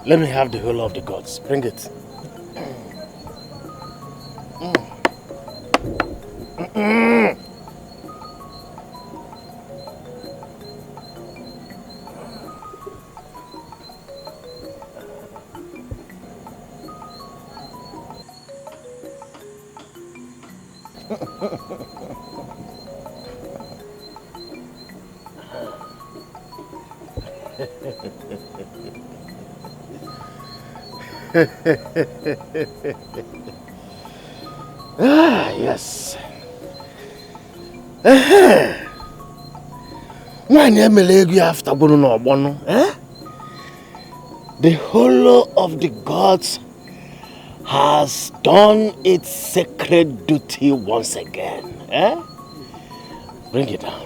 Let me have the whole of the gods. Bring it. Yes. When you after the whole of the gods has done its sacred duty once again. Bring it down.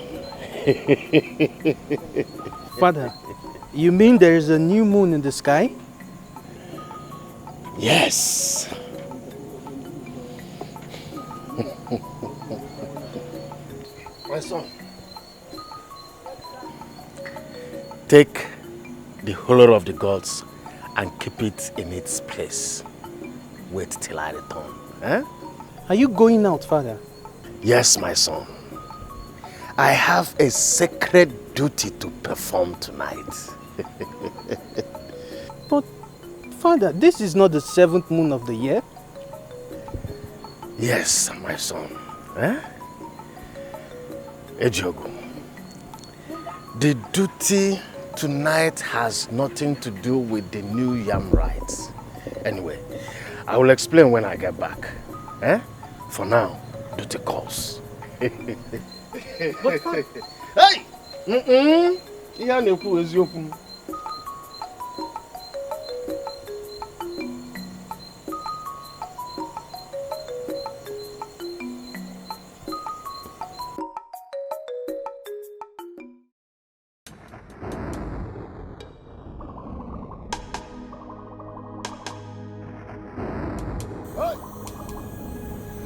Father, you mean there is a new moon in the sky? Yes. My son, take the whole of the gods and keep it in its place. Wait till I return. Are you going out, Father? Yes, my son. I have a sacred duty to perform tonight. But, Father, this is not the 7th moon of the year. Yes, my son. Ejogo, the duty tonight has nothing to do with the new yam rights. Anyway, I will explain when I get back. For now, duty calls. But Father... Hey!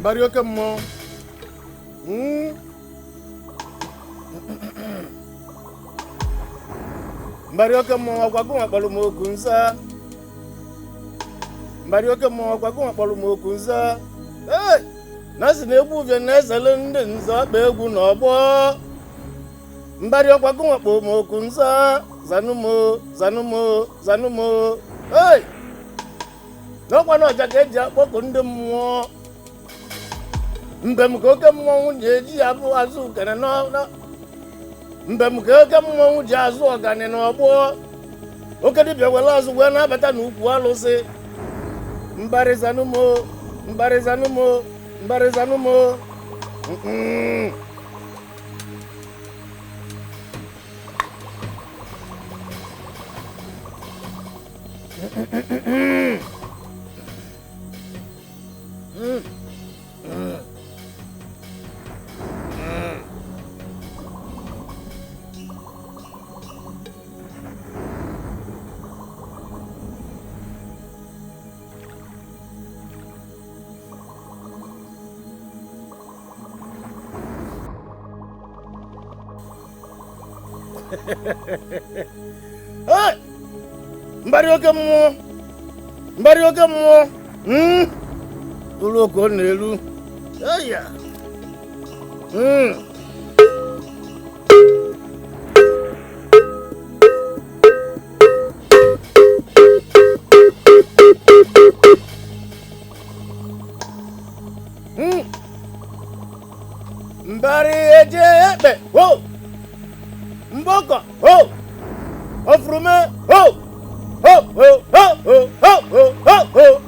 Barioke mo. Barioke mo agwagu akpolu mo Okunza. Barioke mo agwagu akpolu mo Okunza. Hey! Nasi na egwu vie na ezele ndị nzo akpa egwu na ọgbọ. Mbari agwagu akpolu mo Okunza. Zanumo, zanumo, zanumo. Hey! N'ọkwa na ọja ka eji akpọkụ ndị mmụọ. Mbem ka oke mmọnwụ ji eji abụ azụ ukene n'ọnụ. Mbem ka oke mmọnwụ ji azụ ọgani n'ọgbọ. Oke dibịa were azụ wee na-abata n'ukwu alụsị. Mbari zanumo, mbari zanumo, mbari zanumo. Hey! Mbari oke mmụọ! Mbari oke mmụọ! Ụlọ oko n'elu. Eya! Mbari eje ekpe! Ho! Mboko! Ho! Ofrume! Ho! Ho! Ho! Ho! Ho! Ho! Ho! Ho! Ho!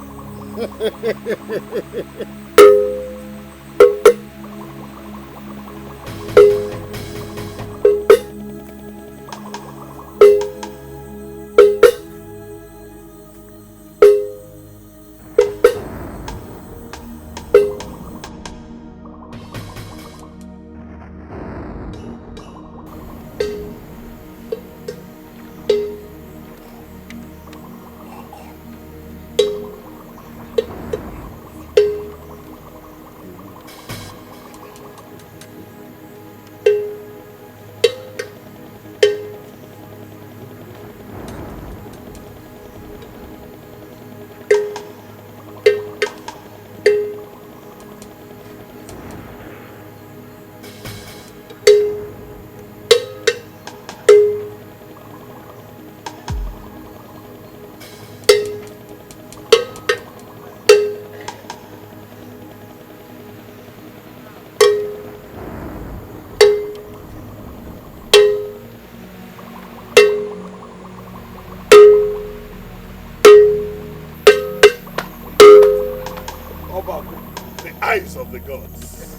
the gods.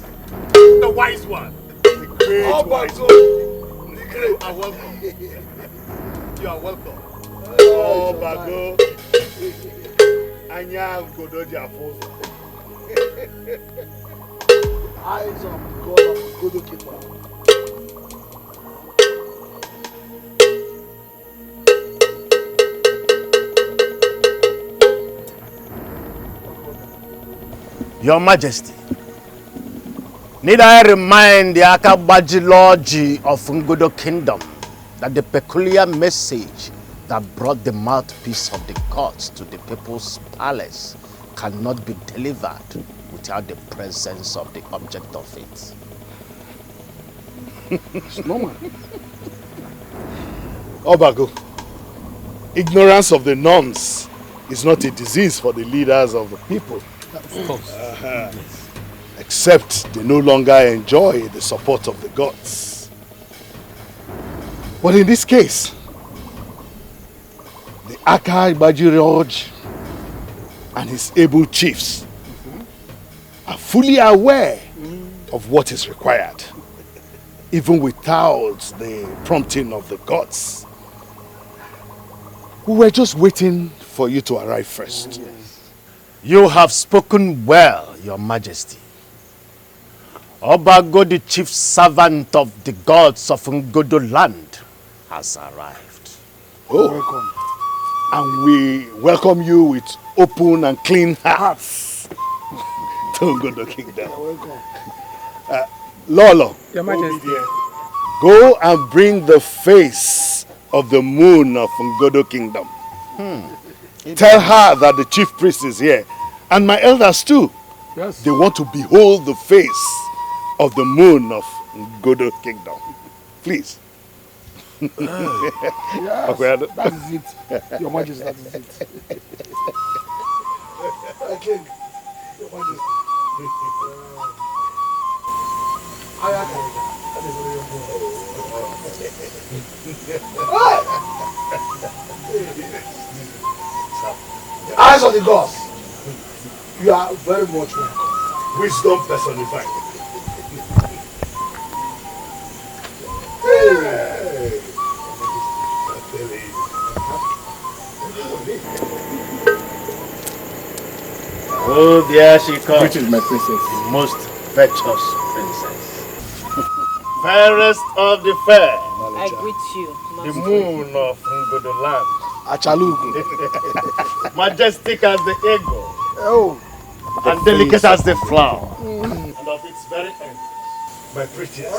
The wise one. The great wise one. You are welcome. You are welcome. Oh, Bago. Anya Godoji Afoso. Eyes of God of Godo Keeper. Your Majesty, need I remind the Akabajilogy of Ngodo Kingdom that the peculiar message that brought the mouthpiece of the gods to the people's palace cannot be delivered without the presence of the object of it. It's normal. Obago, ignorance of the norms is not a disease for the leaders of the people. Of course. Except they no longer enjoy the support of the gods. But in this case, the Akai Bajiroj and his able chiefs are fully aware of what is required, even without the prompting of the gods. We were just waiting for you to arrive first. You have spoken well, Your Majesty. Obago, the chief servant of the gods of Ngodo land, has arrived. Oh, welcome. And we welcome you with open and clean hearts to Ngodo Kingdom. Welcome. Lolo, Your Majesty. go and bring the face of the moon of Ngodo Kingdom. Tell her that the chief priest is here, and my elders too. Yes. They want to behold the face of the moon of Ngodo Kingdom. Please. Yes, that is it. Your Majesty, that is it. Okay. Your Majesty. The eyes of the gods. You are very much welcome. Wisdom personified. Oh, there she comes. Which is my princess? Most virtuous princess. Fairest of the fair. I greet you. The moon of Ngodo land. Achalugu. Majestic as the eagle. Oh. And delicate as the flower. And of its very end. My prettiest.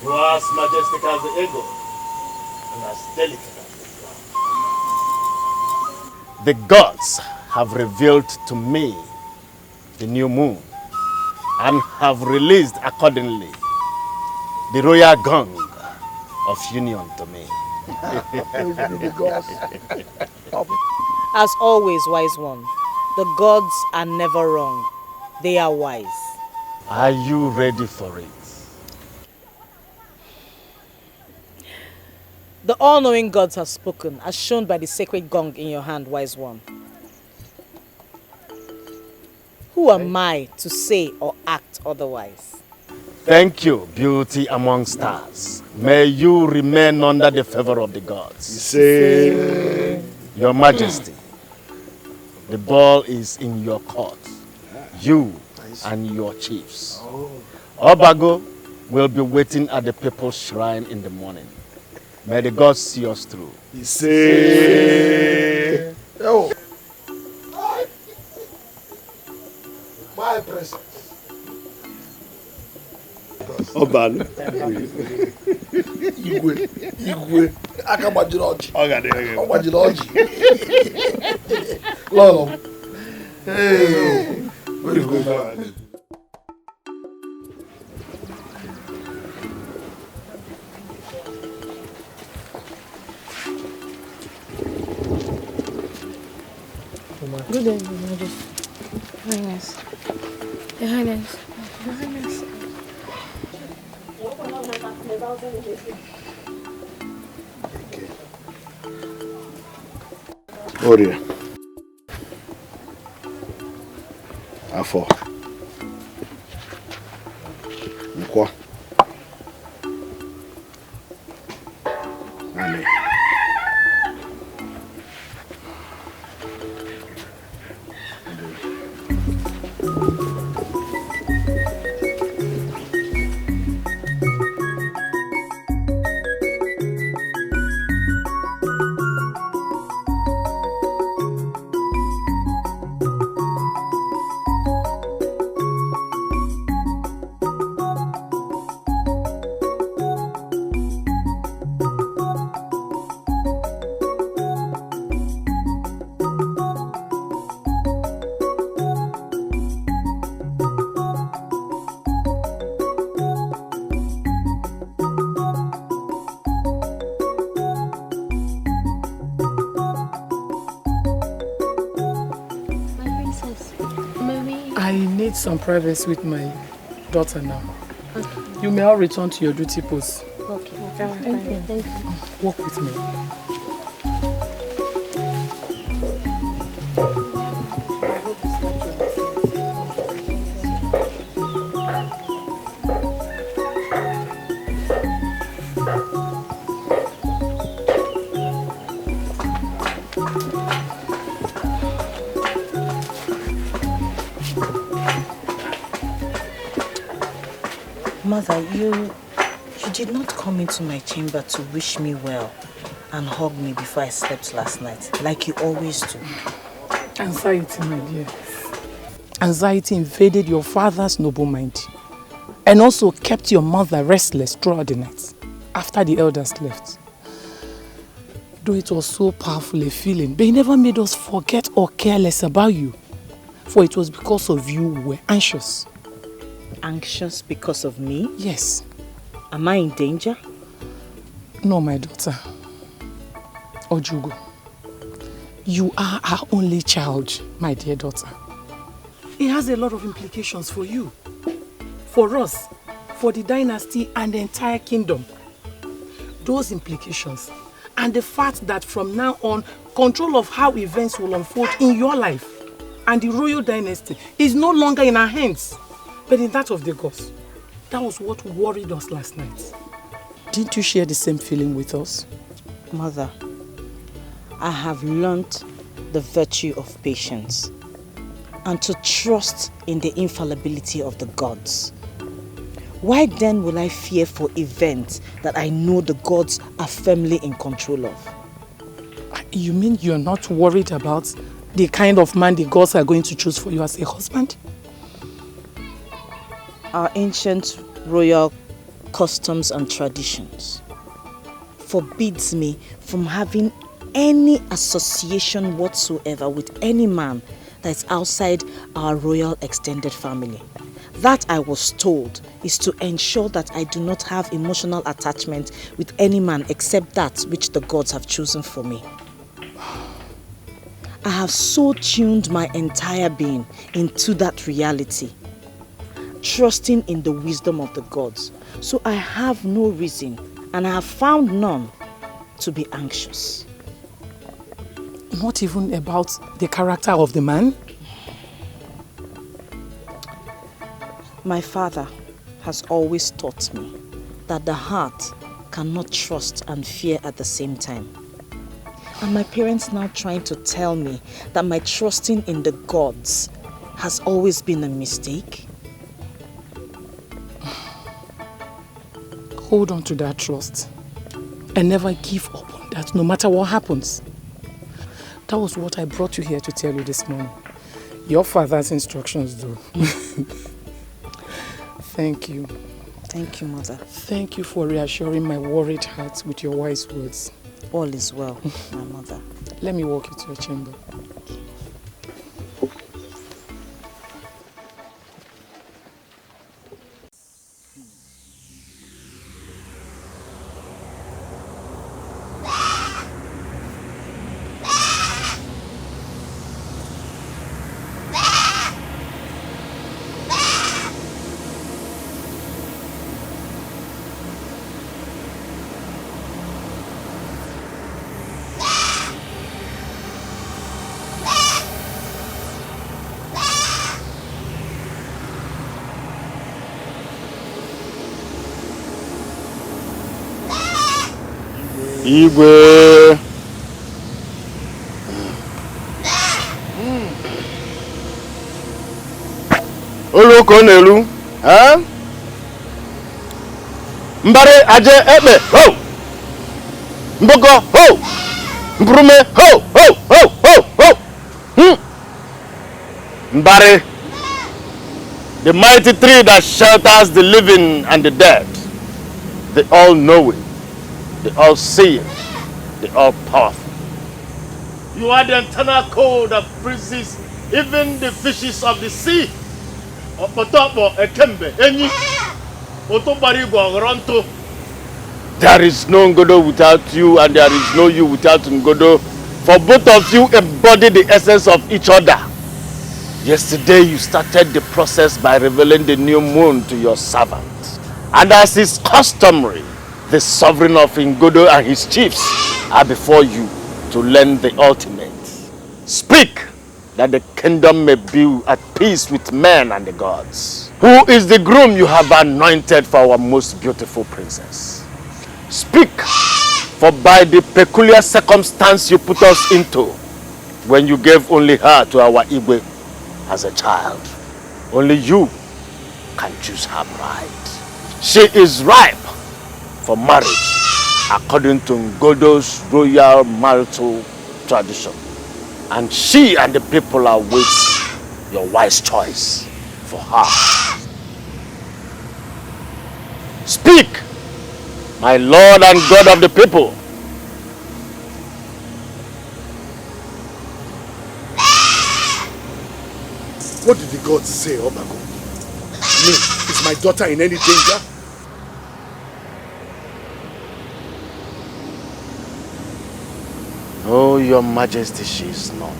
You are as majestic as the eagle. And as delicate as the flower. The gods have revealed to me the new moon and have released accordingly the royal gong of union to me. As always, wise one, the gods are never wrong. They are wise. Are you ready for it? The all-knowing gods have spoken, as shown by the sacred gong in your hand, wise one. Who am I to say or act otherwise? Thank you, beauty among stars. May you remain under the favor of the gods. Say, Your Majesty, the ball is in your court. You and your chiefs. Obago will be waiting at the people's shrine in the morning. May the gods see us through. say. Oh. My princess. Oban. Igwe. Akabajiri ọjị. Ogadere. ọjị. Lolo. Hey. Very good man. Good day, Your Majesty. Your Highness. Your Highness. Your Highness. Oria. Afọ. Kwa. Amen. Some privacy with my daughter now. Okay. You may all return to your duty post. Okay. Thank you. Walk with me. Mother, you did not come into my chamber to wish me well and hug me before I slept last night, like you always do. Anxiety, my dear. Anxiety invaded your father's noble mind and also kept your mother restless throughout the night after the elders left. Though it was so powerful a feeling, but it never made us forget or care less about you, for it was because of you we were anxious. Anxious because of me? Yes. Am I in danger? No, my daughter. Ojugo, you are our only child, my dear daughter. It has a lot of implications for you, for us, for the dynasty and the entire kingdom. Those implications and the fact that from now on, control of how events will unfold in your life and the royal dynasty is no longer in our hands, but in that of the gods. That was what worried us last night. Didn't you share the same feeling with us? Mother, I have learnt the virtue of patience and to trust in the infallibility of the gods. Why then will I fear for events that I know the gods are firmly in control of? You mean you're not worried about the kind of man the gods are going to choose for you as a husband? Our ancient royal customs and traditions forbids me from having any association whatsoever with any man that is outside our royal extended family. That, I was told, is to ensure that I do not have emotional attachment with any man except that which the gods have chosen for me. I have so tuned my entire being into that reality, trusting in the wisdom of the gods. So I have no reason, and I have found none, to be anxious. Not even about the character of the man? My father has always taught me that the heart cannot trust and fear at the same time. And my parents now trying to tell me that my trusting in the gods has always been a mistake? Hold on to that trust and never give up on that, no matter what happens. That was what I brought you here to tell you this morning. Your father's instructions, though. Thank you. Thank you, Mother. Thank you for reassuring my worried heart with your wise words. All is well, my mother. Let me walk you to your chamber. Igwe. Olu konelu, huh? Mbare aje ebe, ho! Mbogo, ho! Mbrume, ho! Ho! Ho! Ho! Ho! Mbare, the mighty tree that shelters the living and the dead, the all-knowing, the all-seeing, the all-powerful. You are the eternal code that freezes even the fishes of the sea. There is no Ngodo without you, and there is no you without Ngodo. For both of you embody the essence of each other. Yesterday you started the process by revealing the new moon to your servant. And as is customary, the sovereign of Ngodo and his chiefs are before you to learn the ultimate. Speak, that the kingdom may be at peace with men and the gods. Who is the groom you have anointed for our most beautiful princess? Speak, for by the peculiar circumstance you put us into, when you gave only her to our Igwe as a child, only you can choose her bride. She is ripe for marriage according to Ngodo's royal marital tradition. And she and the people await your wise choice for her. Speak, my Lord and God of the people. What did the gods say, Obago? Is my daughter in any danger? No, your majesty, she is not.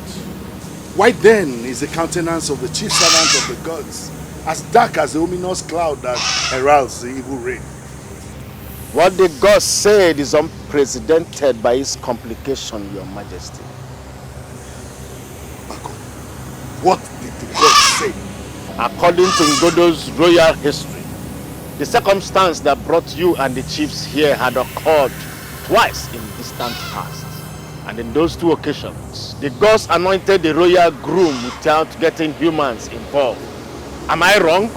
Why then is the countenance of the chief servant of the gods as dark as the ominous cloud that heralds the evil reign? What the gods said is unprecedented by its complication, your majesty. Obago, what did the gods say? According to Ngodo's royal history, the circumstance that brought you and the chiefs here had occurred twice in distant past. And in those two occasions, the gods anointed the royal groom without getting humans involved. Am I wrong?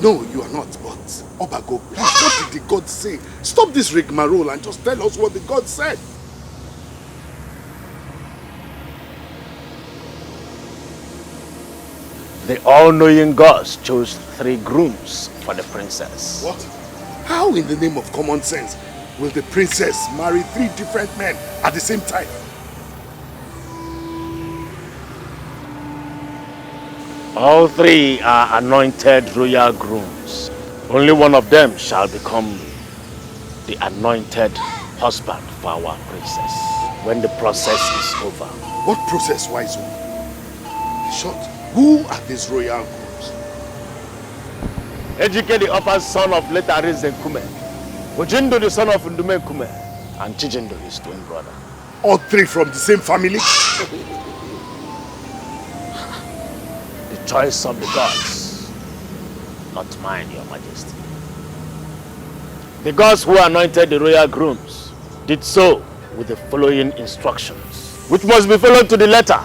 No, you are not, but Obago, please, what did the gods say? Stop this rigmarole and just tell us what the gods said. The all-knowing gods chose 3 grooms for the princess. What? How in the name of common sense will the princess marry 3 different men at the same time? All 3 are anointed royal grooms. Only one of them shall become the anointed husband for our princess when the process is over. What process, wise one? In short, who are these royal grooms? Ejike, the upper son of Letaris and Kume, Chijindu, the son of Ndume Kume, and Chijindu, his twin brother. All 3 from the same family? The choice of the gods, not mine, your majesty. The gods who anointed the royal grooms did so with the following instructions, which must be followed to the letter,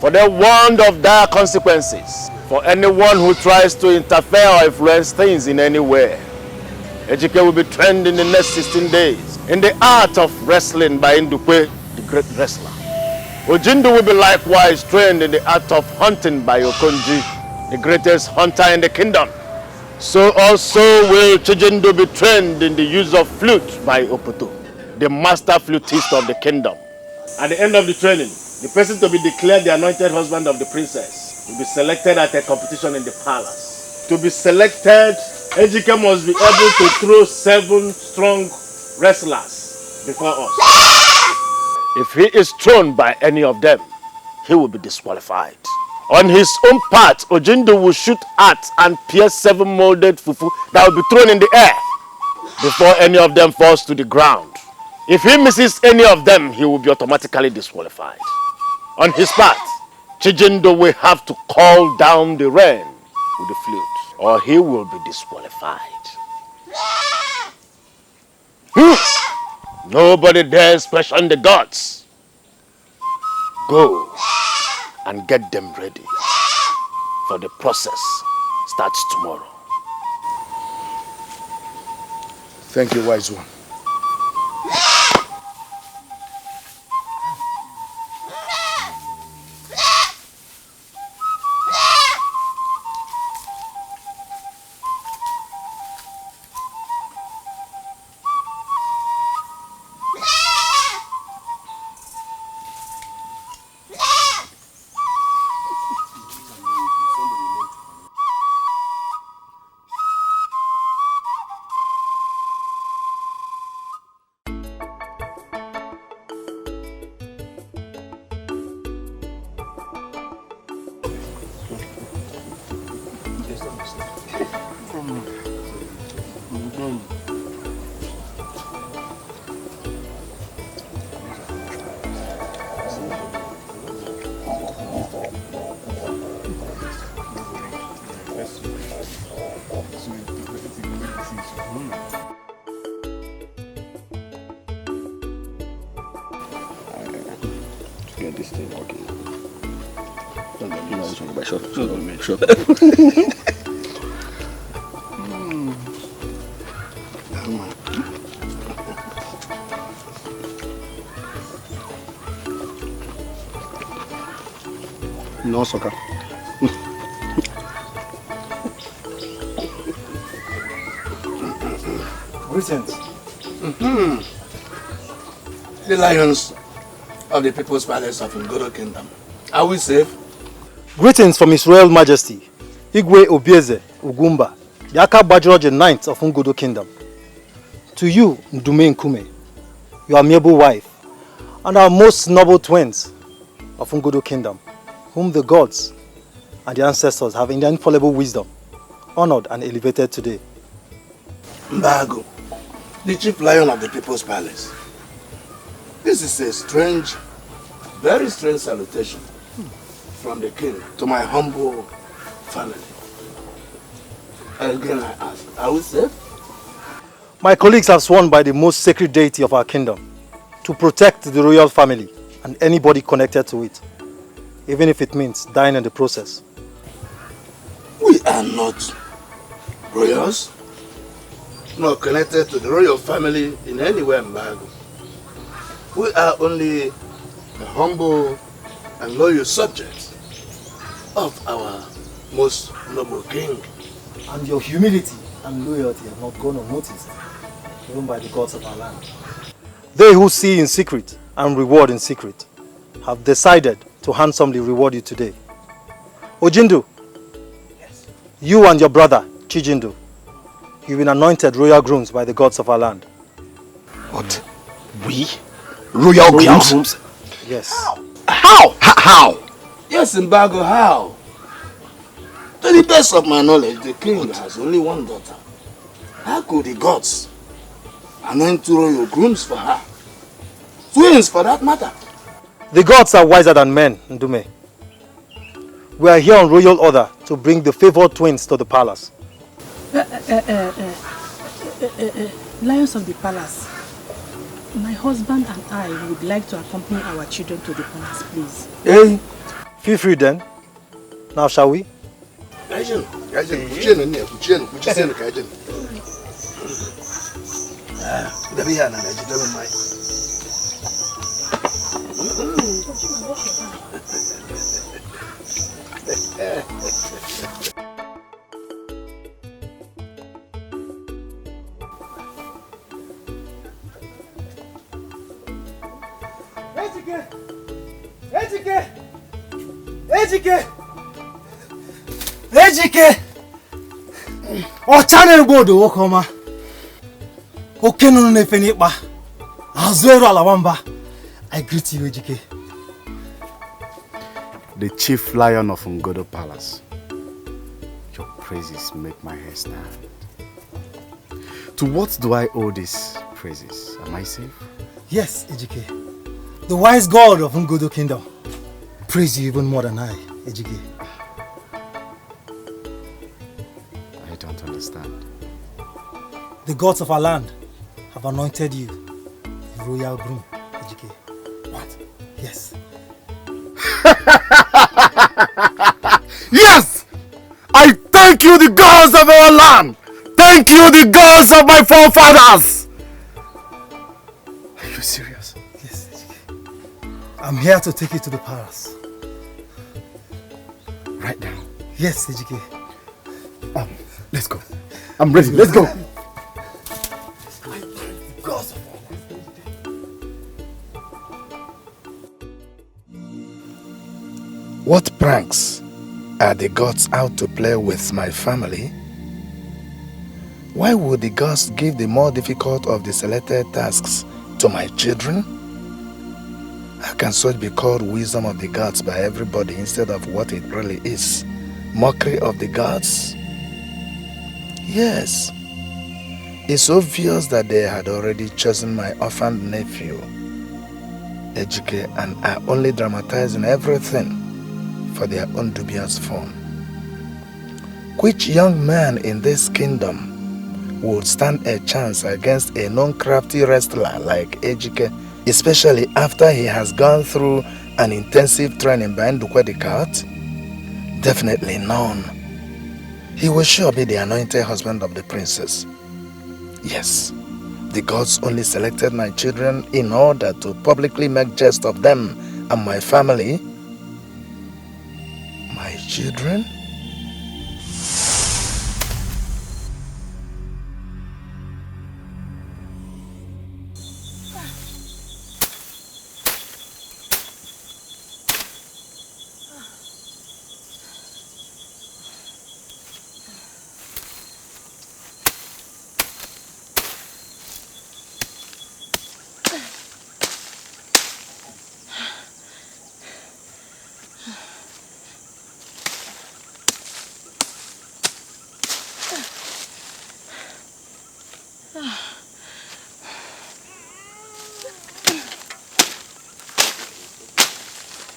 for they warned of dire consequences for anyone who tries to interfere or influence things in any way. Ejike will be trained in the next 16 days in the art of wrestling by Ndukwe, the great wrestler. Chijindu will be likewise trained in the art of hunting by Okunzuwa, the greatest hunter in the kingdom. So also will Chijindu be trained in the use of flute by Akpotha, the master flutist of the kingdom. At the end of the training, the person to be declared the anointed husband of the princess will be selected at a competition in the palace. To be selected, Ejike must be able to throw 7 strong wrestlers before us. If he is thrown by any of them, he will be disqualified. On his own part, Chijindu will shoot at and pierce 7 molded fufu that will be thrown in the air before any of them falls to the ground. If he misses any of them, he will be automatically disqualified. On his part, Chijindu will have to call down the rain with the flute, or he will be disqualified. Nobody dares question the gods. Go and get them ready, for the process starts tomorrow. Thank you, wise one. Sure. No, soccer. Greetings. The lions of the People's Palace of Ngodo Kingdom. Are we safe? Greetings from His Royal Majesty, Igwe Obieze Ugumba, the Akabajoroj the 9th of Ngodo Kingdom. To you, Ndume Nkume, your amiable wife, and our most noble twins of Ngodo Kingdom, whom the gods and the ancestors have in their infallible wisdom honored and elevated today. Mbago, the chief lion of the People's Palace. This is a strange, very strange salutation from the king to my humble family. Again I ask, are we safe? My colleagues have sworn by the most sacred deity of our kingdom to protect the royal family and anybody connected to it, even if it means dying in the process. We are not royals, not connected to the royal family in any way, Mbago. We are only a humble and loyal subjects of our most noble king. And your humility and loyalty have not gone unnoticed, even by the gods of our land. They who see in secret and reward in secret have decided to handsomely reward you today. Chijindu, yes. You and your brother, Chijindu, you've been anointed royal grooms by the gods of our land. What? We? Royal grooms? Yes. How? How? Yes, Mbago, how? To the best of my knowledge, the king has only one daughter. How could the gods anoint two royal grooms for her? Twins, for that matter. The gods are wiser than men, Ndume. We are here on royal order to bring the favored twins to the palace. Lions of the palace, my husband and I would like to accompany our children to the palace, please. Hey. Feel free then. Now shall we? Ejike! Ọcha na-egbu odo nwoke ọma. Oke nụnụ na-efe n'ịkpa. Azụ eru ala nwamba. I greet you, Ejike. The chief lion of Ngodo Palace. Your praises make my hair stand. To what do I owe these praises? Am I safe? Yes, Ejike. The wise god of Ngodo Kingdom praise you even more than I, Ejike. I don't understand. The gods of our land have anointed you royal groom, Ejike. What? Yes. Yes! I thank you, the gods of our land! Thank you, the gods of my forefathers! Are you serious? Yes, Ejike. I'm here to take you to the palace. Right now? Yes, Ejike. Let's go. I'm ready. Let's go. What pranks are the gods out to play with my family? Why would the gods give the more difficult of the selected tasks to my children? How can such be called wisdom of the gods by everybody instead of what it really is? Mockery of the gods? Yes. It's obvious that they had already chosen my orphaned nephew, Ejike, and are only dramatizing everything for their own dubious fun. Which young man in this kingdom would stand a chance against a non-crafty wrestler like Ejike, especially after he has gone through an intensive training by Ndukwe the cat? Definitely none. He will sure be the anointed husband of the princess. Yes, the gods only selected my children in order to publicly make jest of them and my family. My children?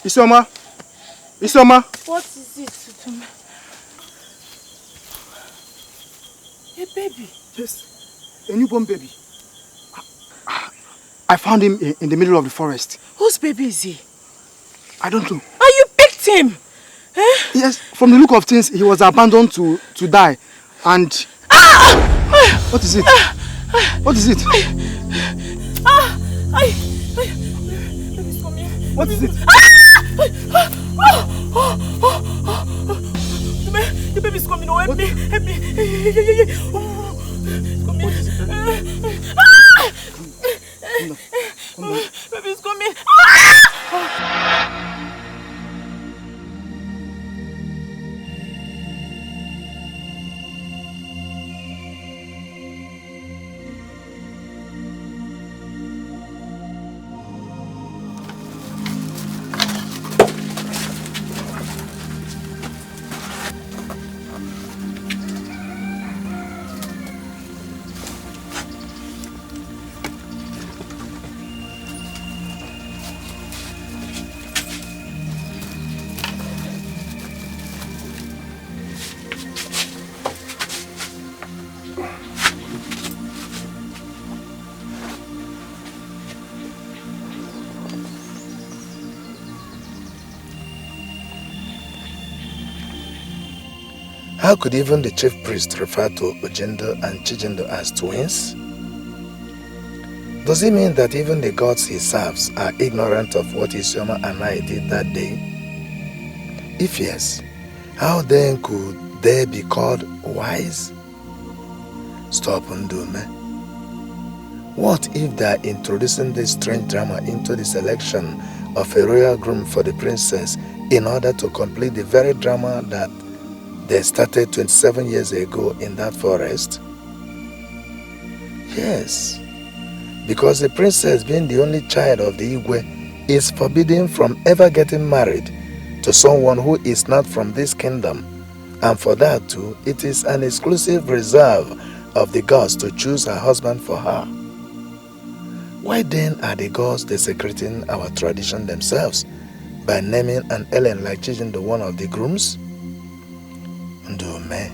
Isioma! Isioma! What is it, Tutuma? A baby? Yes, a newborn baby. I found him in the middle of the forest. Whose baby is he? I don't know. And you picked him? Eh? Yes, from the look of things, he was abandoned to die. And... What is it? What is it? Baby's coming. What is it? The baby's coming. Oh, help me. Help me. It's coming. What is it? Come on. Baby's coming. How could even the chief priest refer to Chijindu and Chijindu as twins? Does it mean that even the gods he serves are ignorant of what Isioma and I did that day? If yes, how then could they be called wise? Stop, Ndume. What if they are introducing this strange drama into the selection of a royal groom for the princess in order to complete the very drama that they started 27 years ago in that forest? Yes, because the princess, being the only child of the Igwe, is forbidden from ever getting married to someone who is not from this kingdom. And for that too, it is an exclusive reserve of the gods to choose a husband for her. Why then are the gods desecrating our tradition themselves by naming an Ellen like Chijindu one of the grooms? Ndume,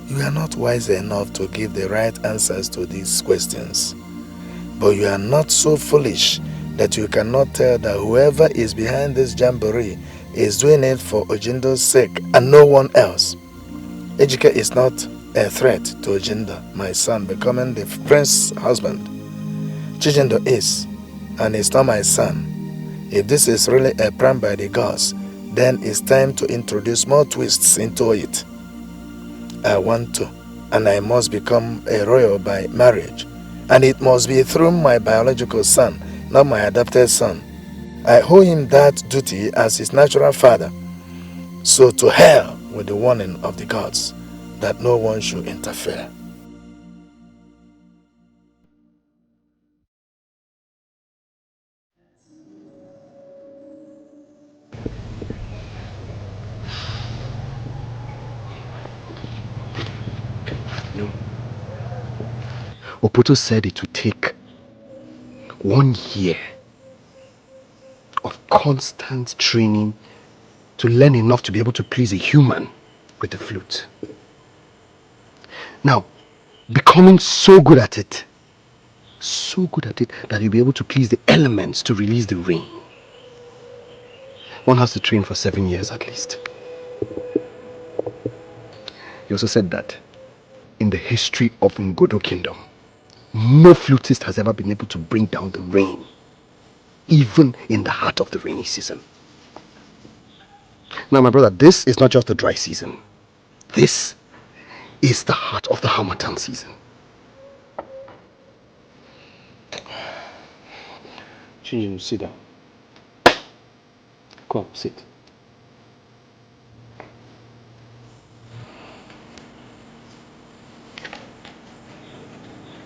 you are not wise enough to give the right answers to these questions. But you are not so foolish that you cannot tell that whoever is behind this jamboree is doing it for Ojindo's sake and no one else. Ejike is not a threat to Ojindo, my son, becoming the prince's husband. Chijindu is, and it's not my son. If this is really a prank by the gods, then it's time to introduce more twists into it. I want to, and I must become a royal by marriage. And it must be through my biological son, not my adopted son. I owe him that duty as his natural father. So to hell with the warning of the gods that no one should interfere. No. Opoto said it would take 1 year of constant training to learn enough to be able to please a human with the flute. Now, becoming so good at it that you'll be able to please the elements to release the rain. One has to train for 7 years at least. He also said that in the history of Ngodo Kingdom, no flutist has ever been able to bring down the rain, even in the heart of the rainy season. Now, my brother, this is not just the dry season. This is the heart of the Harmattan season. Chijindu, sit down. Come, sit.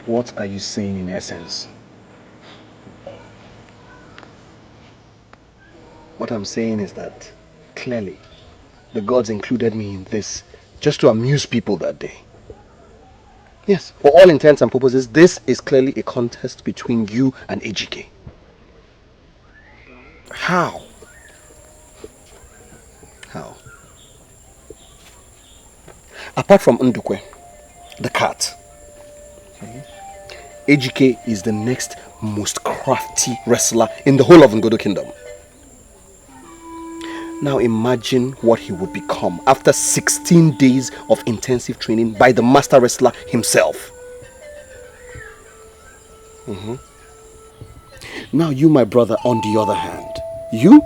What are you saying in essence? What I'm saying is that clearly the gods included me in this just to amuse people that day. Yes, for all intents and purposes, this is clearly a contest between you and Ejike. How? How? Apart from Ndukwe, the cat, Ejike is the next most crafty wrestler in the whole of Ngodo Kingdom. Now imagine what he would become after 16 days of intensive training by the master wrestler himself. Now you, my brother, on the other hand, you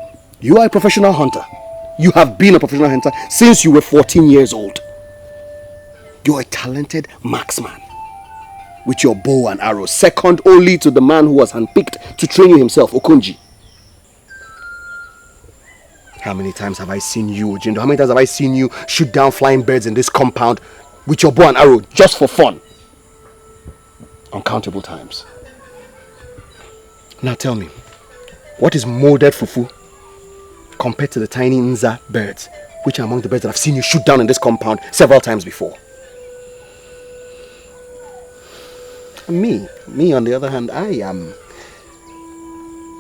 are a professional hunter. You have been a professional hunter since you were 14 years old. You're a talented marksman with your bow and arrow, second only to the man who was handpicked to train you himself, Okunji. How many times have I seen you, Ojindo? How many times have I seen you shoot down flying birds in this compound with your bow and arrow just for fun? Uncountable times. Now tell me, what is molded fufu compared to the tiny Nza birds, which are among the birds that I've seen you shoot down in this compound several times before? Me on the other hand, I am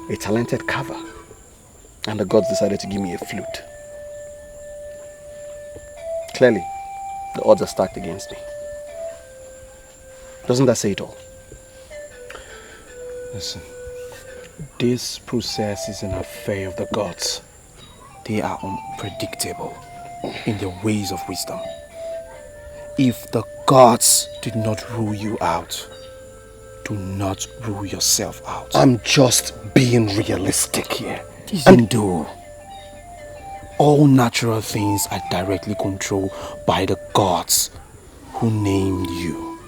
a talented carver. And the gods decided to give me a flute. Clearly, the odds are stacked against me. Doesn't that say it all? Listen, this process is an affair of the gods. They are unpredictable in their ways of wisdom. If the gods did not rule you out, do not rule yourself out. I'm just being realistic here. Chijindu, all natural things are directly controlled by the gods who named you,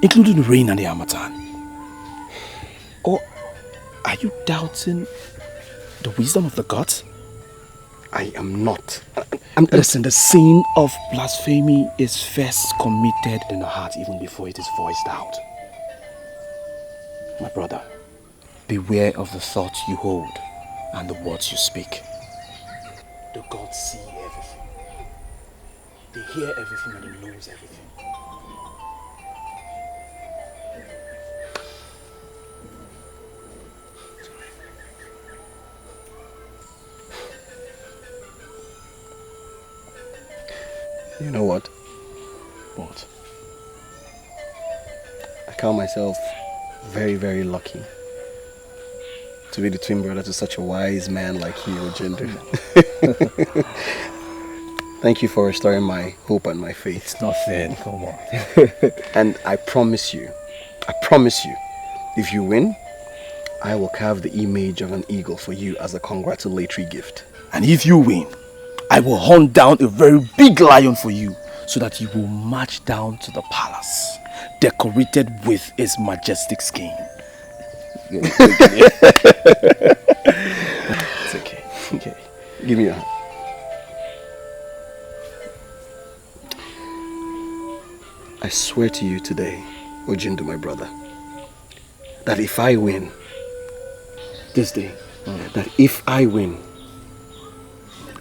including the rain and the Harmattan. Or are you doubting the wisdom of the gods? I am not. Listen, the sin of blasphemy is first committed in the heart even before it is voiced out. My brother, beware of the thoughts you hold and the words you speak. The gods see everything. They hear everything and they knows everything. You know what? What? I count myself very, very lucky to be the twin brother to such a wise man like you, Chijindu. Thank you for restoring my hope and my faith. It's nothing, come on. And I promise you, if you win, I will carve the image of an eagle for you as a congratulatory gift. And if you win, I will hunt down a very big lion for you so that you will march down to the palace, decorated with its majestic skin. It's okay. Okay. Give me your hand. I swear to you today, Chijindu, my brother, that if I win, this day, that if I win,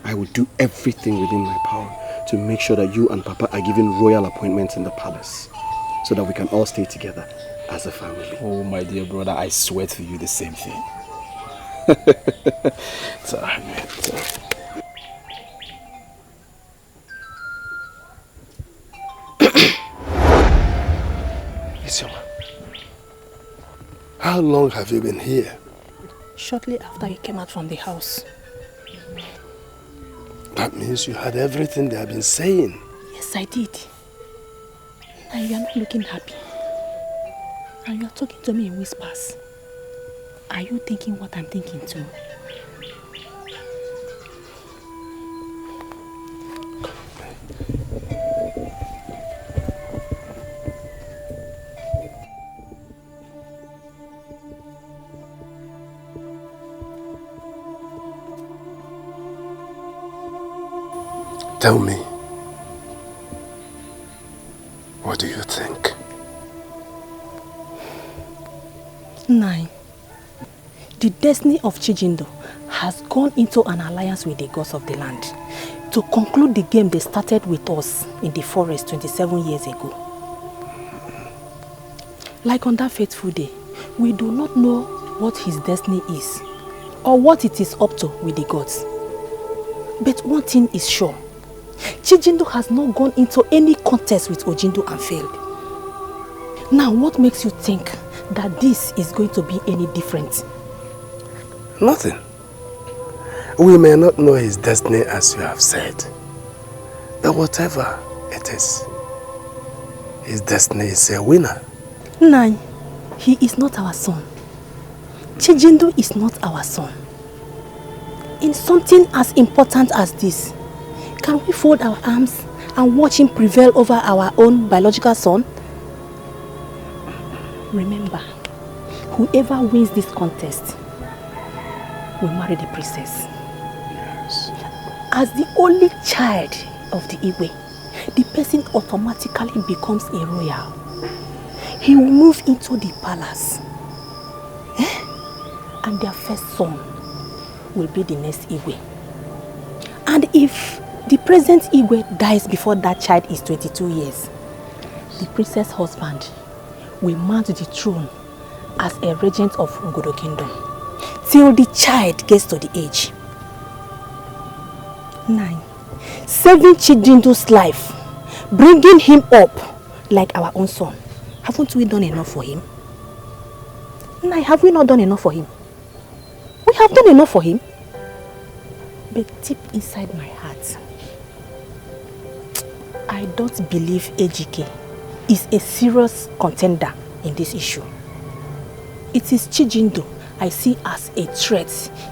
I will do everything within my power to make sure that you and Papa are given royal appointments in the palace so that we can all stay together as a family. Oh, my dear brother, I swear to you the same thing. It's all right, man. It's all right. Chioma, how long have you been here? Shortly after you came out from the house. That means you had everything they have been saying. Yes, I did. And you are not looking happy. And you are talking to me in whispers. Are you thinking what I'm thinking too? Tell me, what do you think? 9. The destiny of Chijindu has gone into an alliance with the gods of the land to conclude the game they started with us in the forest 27 years ago. Like on that fateful day, we do not know what his destiny is or what it is up to with the gods. But one thing is sure. Chijindu has not gone into any contest with Chijindu and failed. Now, what makes you think that this is going to be any different? Nothing. We may not know his destiny as you have said, but whatever it is, his destiny is a winner. 9. He is not our son. Chijindu is not our son. In something as important as this, can we fold our arms and watch him prevail over our own biological son? Remember, whoever wins this contest will marry the princess. Yes. As the only child of the Igwe, the person automatically becomes a royal. He will move into the palace. And their first son will be the next Igwe. And if the present Igwe dies before that child is 22 years, the princess' husband will mount the throne as a regent of Ngodo Kingdom till the child gets to the age. 9. Saving Chijindu's life, bringing him up like our own son. Haven't we done enough for him? 9. Have we not done enough for him? We have done enough for him. But deep inside my heart, I don't believe Ejike is a serious contender in this issue. It is Chijindu I see as a threat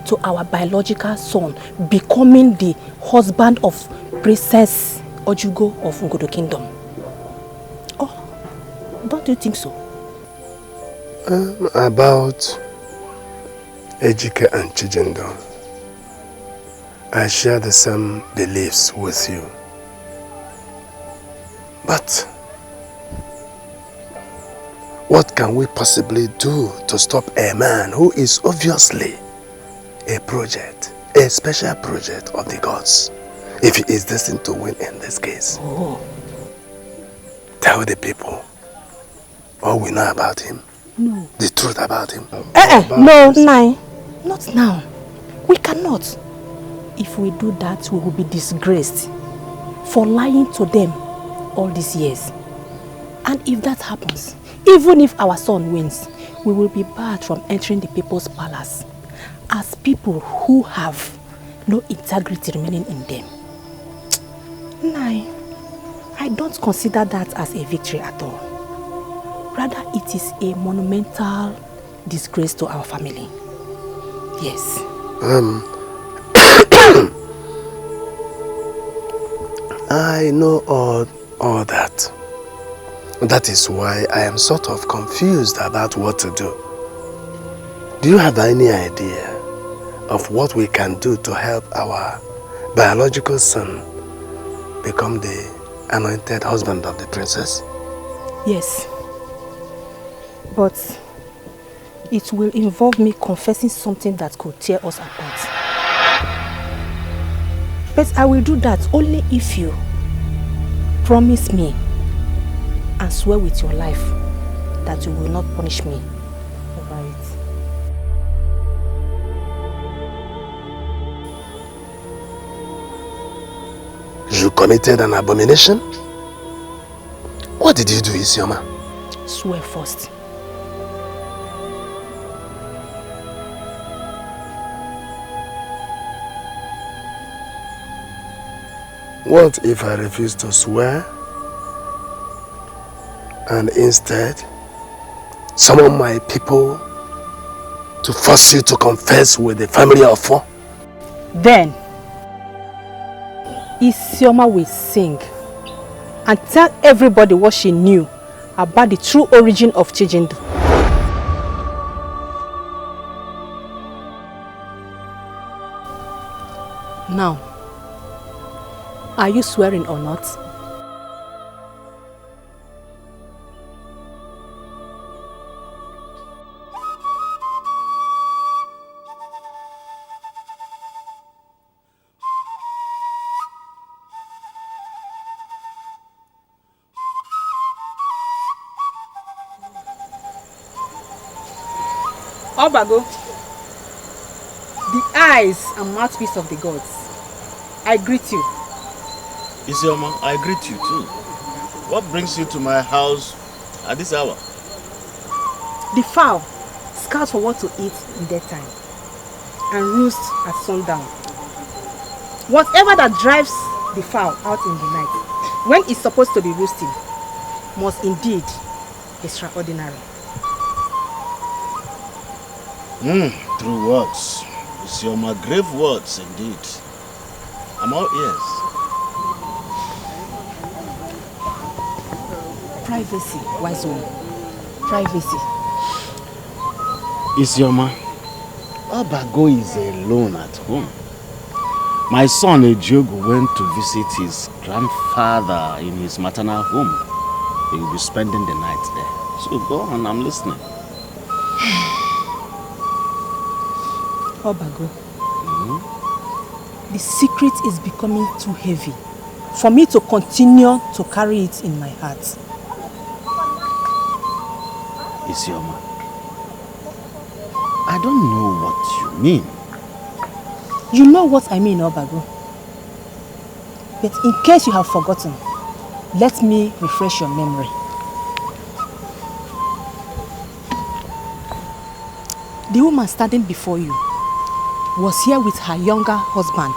to our biological son becoming the husband of Princess Ojugo of Ngodo Kingdom. Oh, don't you think so? About Ejike and Chijindu, I share the same beliefs with you. But what can we possibly do to stop a man who is obviously a project, a special project of the gods, if he is destined to win in this case? Oh. Tell the people all we know about him. No. The truth about him. No, Nai. Not now. We cannot. If we do that, we will be disgraced for lying to them all these years. And if that happens, Even if our son wins, we will be barred from entering the people's palace as people who have no integrity remaining in them. Nai, I don't consider that as a victory at all. Rather, it is a monumental disgrace to our family. Yes. I know all that. That is why I am sort of confused about what to do. Do you have any idea of what we can do to help our biological son become the anointed husband of the princess? Yes. But it will involve me confessing something that could tear us apart. But I will do that only if you promise me and swear with your life that you will not punish me over it. You committed an abomination? What did you do, Isioma? Swear first. What if I refuse to swear and instead summon my people to force you to confess with the family of 4? Then Isioma will sing and tell everybody what she knew about the true origin of Chijindu. Now, are you swearing or not? Obago, the eyes and mouthpiece of the gods, I greet you. Isioma, I greet you too. What brings you to my house at this hour? The fowl scouts for what to eat in daytime and roost at sundown. Whatever that drives the fowl out in the night, when it's supposed to be roosting, must indeed be extraordinary. True words. Isioma, grave words indeed. I'm all ears. Privacy, wise one. Privacy. Isioma, Obago is alone at home. My son Ejogo went to visit his grandfather in his maternal home. He will be spending the night there. So go on, I'm listening. Obago, the secret is becoming too heavy for me to continue to carry it in my heart. Isioma, I don't know what you mean. You know what I mean, Obago. But in case you have forgotten, let me refresh your memory. The woman standing before you was here with her younger husband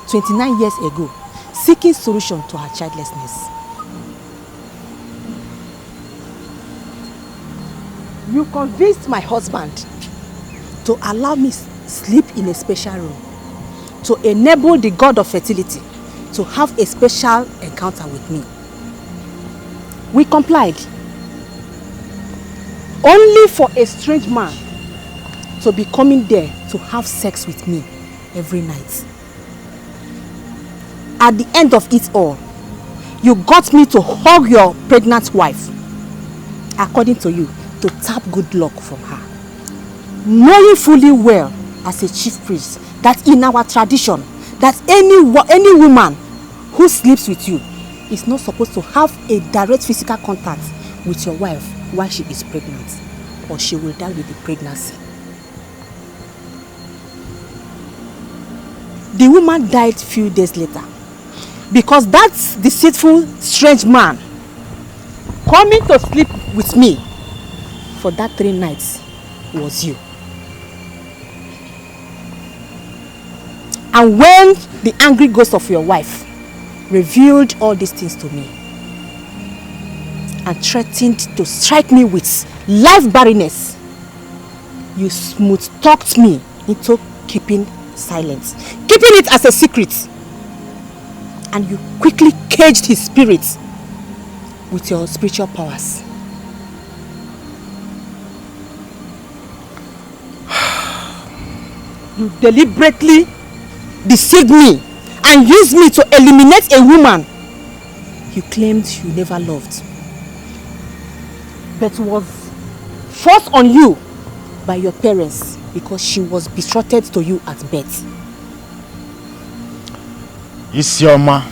29 years ago, seeking solution to her childlessness. You convinced my husband to allow me sleep in a special room, to enable the god of fertility to have a special encounter with me. We complied, only for a strange man to be coming there to have sex with me every night. At the end of it all, you got me to hug your pregnant wife, according to you, to tap good luck from her, knowing fully well as a chief priest that in our tradition that any woman who sleeps with you is not supposed to have a direct physical contact with your wife while she is pregnant, or she will die with the pregnancy. The woman died few days later because that deceitful strange man coming to sleep with me for that 3 nights was you. And when the angry ghost of your wife revealed all these things to me and threatened to strike me with life barrenness, you smooth-talked me into keeping silence, keeping it as a secret. And you quickly caged his spirit with your spiritual powers. You deliberately deceived me and used me to eliminate a woman you claimed you never loved, but was forced on you by your parents because she was betrothed to you at birth. Isioma,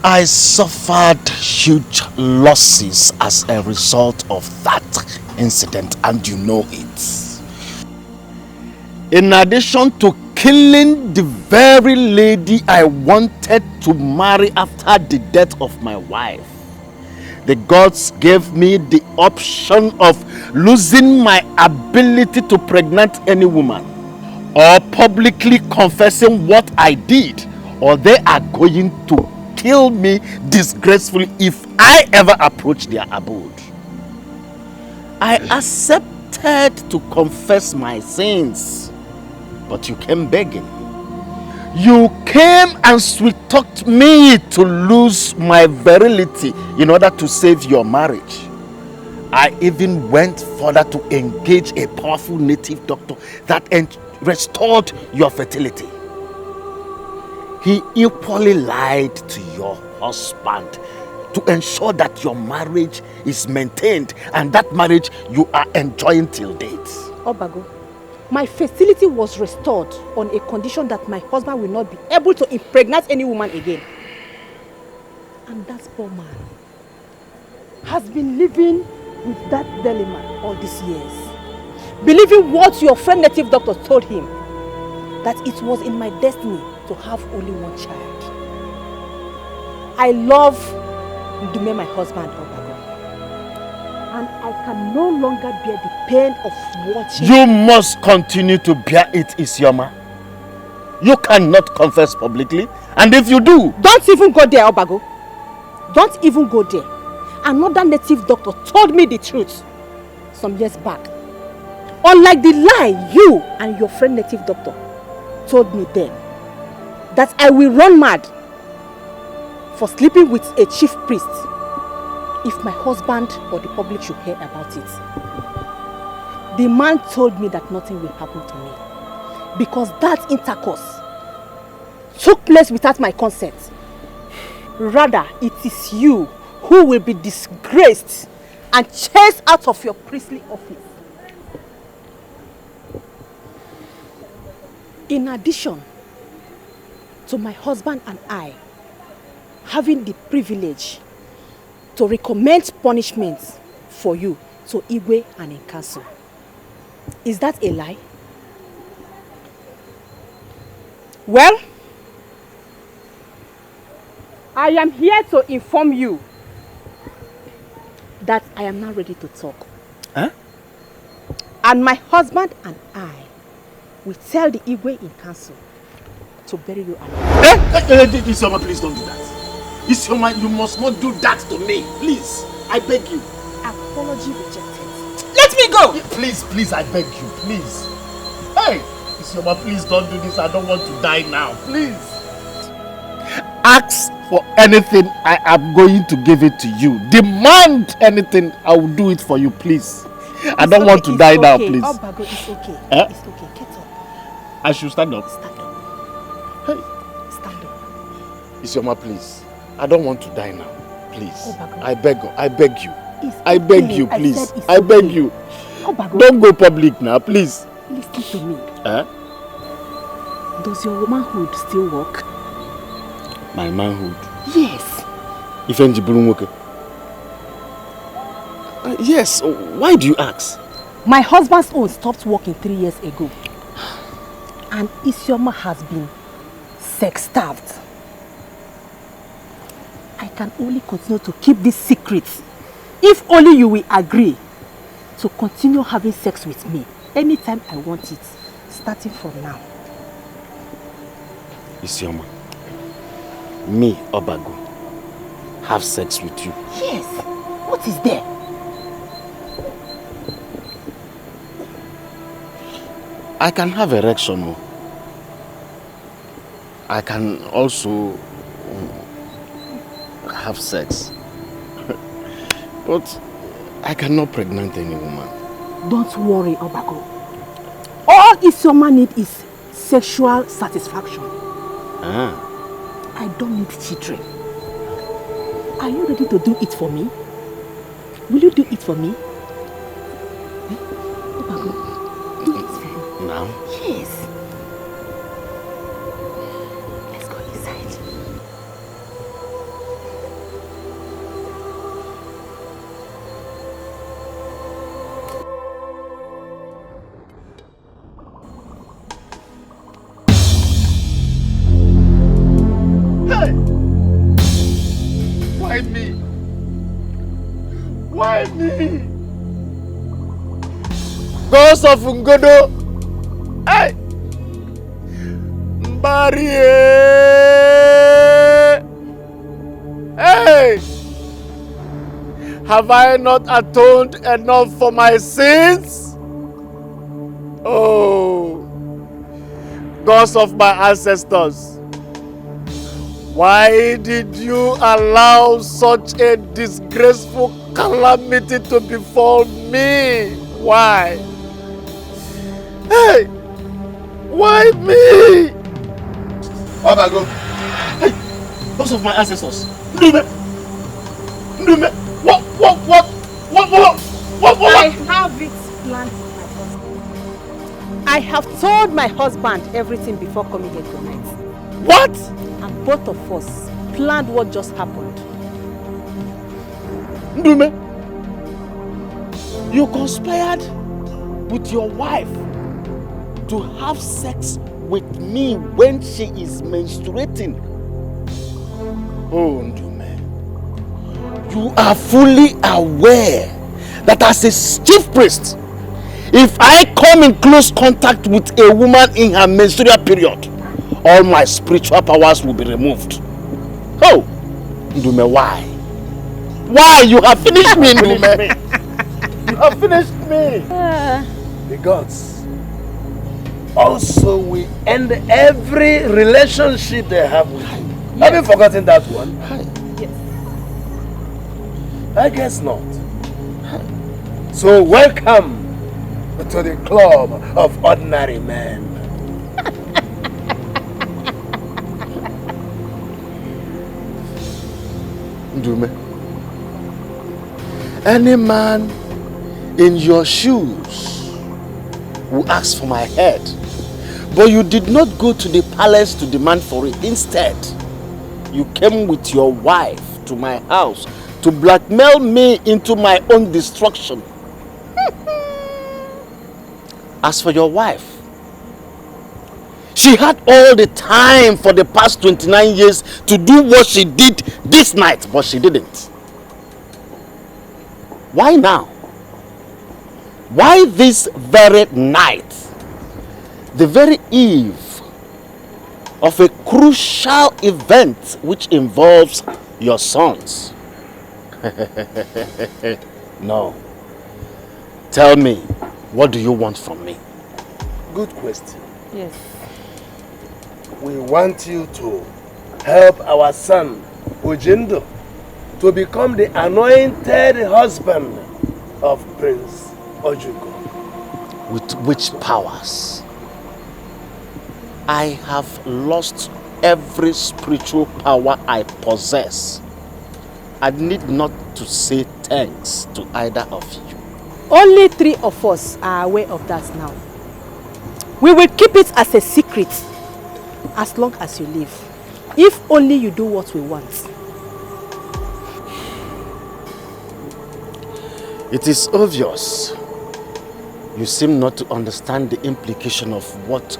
I suffered huge losses as a result of that incident, and you know it. In addition to killing the very lady I wanted to marry after the death of my wife, the gods gave me the option of losing my ability to pregnant any woman, or publicly confessing what I did, or they are going to kill me disgracefully if I ever approach their abode. I accepted to confess my sins, but you came begging. You came and sweet-talked me to lose my virility in order to save your marriage. I even went further to engage a powerful native doctor that restored your fertility. He equally lied to your husband to ensure that your marriage is maintained, and that marriage you are enjoying till date. Obago, my fertility was restored on a condition that my husband will not be able to impregnate any woman again. And that poor man has been living with that dilemma all these years, believing what your friend native doctor told him, that it was in my destiny to have only one child. I love Ndume, my husband, Obago, and I can no longer bear the pain of watching. You must continue to bear it, Isioma. You cannot confess publicly, and if you do... Don't even go there, Obago. Don't even go there. Another native doctor told me the truth some years back. Unlike the lie you and your friend native doctor told me then, that I will run mad for sleeping with a chief priest if my husband or the public should hear about it. The man told me that nothing will happen to me because that intercourse took place without my consent. Rather, it is you who will be disgraced and chased out of your priestly office. In addition to my husband and I having the privilege to recommend punishments for you to Igwe and in council. Is that a lie? Well, I am here to inform you that I am now ready to talk. Huh? And my husband and I will tell the Igwe in council to bury you alive. Isioma, please don't do that. Isioma, you must not do that to me. Please, I beg you. Apology rejected. Let me go! Please, I beg you, please. Hey, Isioma, please don't do this. I don't want to die now. Please. Ask for anything, I am going to give it to you. Demand anything, I will do it for you, please. I don't want to die now, please. Oh, Bago, it's okay. Eh? It's okay. Get up. I should stand up. Stand up. Hey. Stand up. Isioma, please. I don't want to die now. Please. Oh, Bago. I beg you. It's I beg okay. you, please. I beg you. Oh, Bago. Don't go public now, please. Listen to me. Eh? Does your womanhood still work? My manhood? Yes. Yes. Why do you ask? My husband's own stopped working 3 years ago. And Isioma has been sex-starved. I can only continue to keep this secret If only you will agree to continue having sex with me anytime I want it, starting from now. Isioma, me, Obago, have sex with you. Yes. What is there? I can have erection. I can also have sex. But I cannot pregnant any woman. Don't worry, Obago. All Isioma needs is sexual satisfaction. I don't need children. Are you ready to do it for me? Will you do it for me? Obago, do it for me. Now? Yes. Let's go inside. Hey! Why me? Why me? Ghost of Ngodo! Hey! Mbari! Hey! Have I not atoned enough for my sins? Oh! Ghost of my ancestors! Why did you allow such a disgraceful calamity to befall me? Why? Hey! Why me? Obago. Hey! Those of my ancestors. Ndume! What? I have it planned with my husband. I have told my husband everything before coming here tonight. What? And both of us planned what just happened. Ndume, you conspired with your wife to have sex with me when she is menstruating. Oh, Ndume, you are fully aware that as a chief priest, if I come in close contact with a woman in her menstrual period, all my spiritual powers will be removed. Oh, Ndume, why? Why? You have finished me, Ndume. You have finished me. The gods also will end every relationship they have with you. Yes. Have you forgotten that one? Yes. I guess not. So welcome to the club of ordinary men. Ndume, any man in your shoes will ask for my head, but you did not go to the palace to demand for it. Instead, you came with your wife to my house to blackmail me into my own destruction. As for your wife, she had all the time for the past 29 years to do what she did this night, but she didn't. Why now? Why this very night? The very eve of a crucial event which involves your sons. No. Tell me, what do you want from me? Good question. Yes. We want you to help our son, Chijindu, to become the anointed husband of Prince Ojugo. With which powers? I have lost every spiritual power I possess. I need not to say thanks to either of you. Only 3 of us are aware of that now. We will keep it as a secret as long as you live. If only you do what we want. It is obvious you seem not to understand the implication of what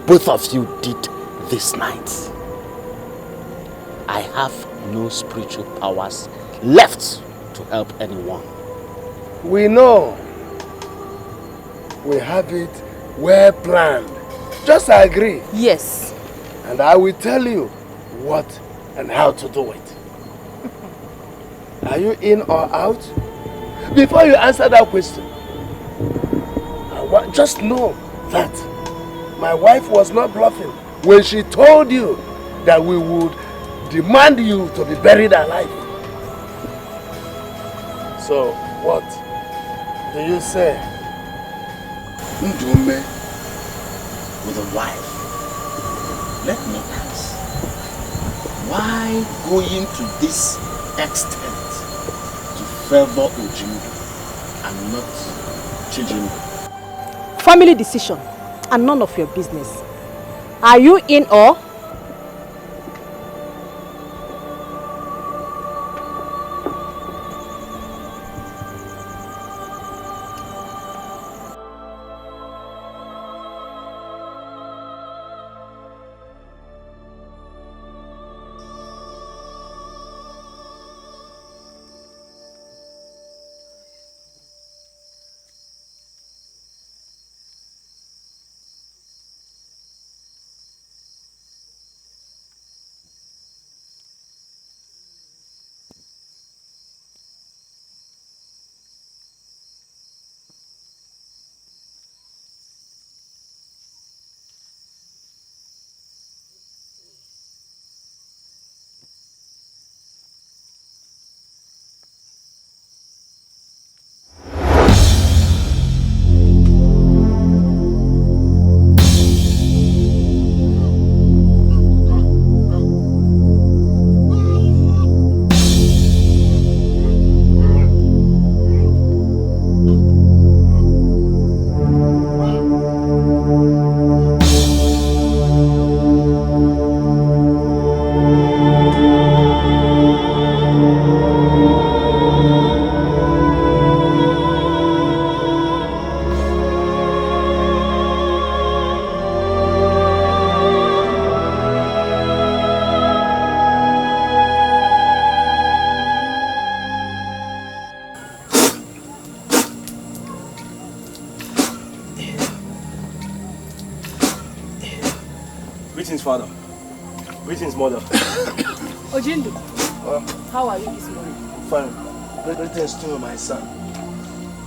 both of you did this night. I have no spiritual powers left to to help anyone. We know. We have it well planned. Just agree. Yes. And I will tell you what and how to do it. Are you in or out? Before you answer that question, just know that my wife was not bluffing when she told you that we would demand you to be buried alive. So, what do you say? Ndume with a wife. Let me ask, why going to this extent to favor Ujindu and not Chijindu? Family decision and none of your business. Are you in or? Greetings, father. Greetings, mother. Ojindu, how are you this morning? Fine. Greetings to my son.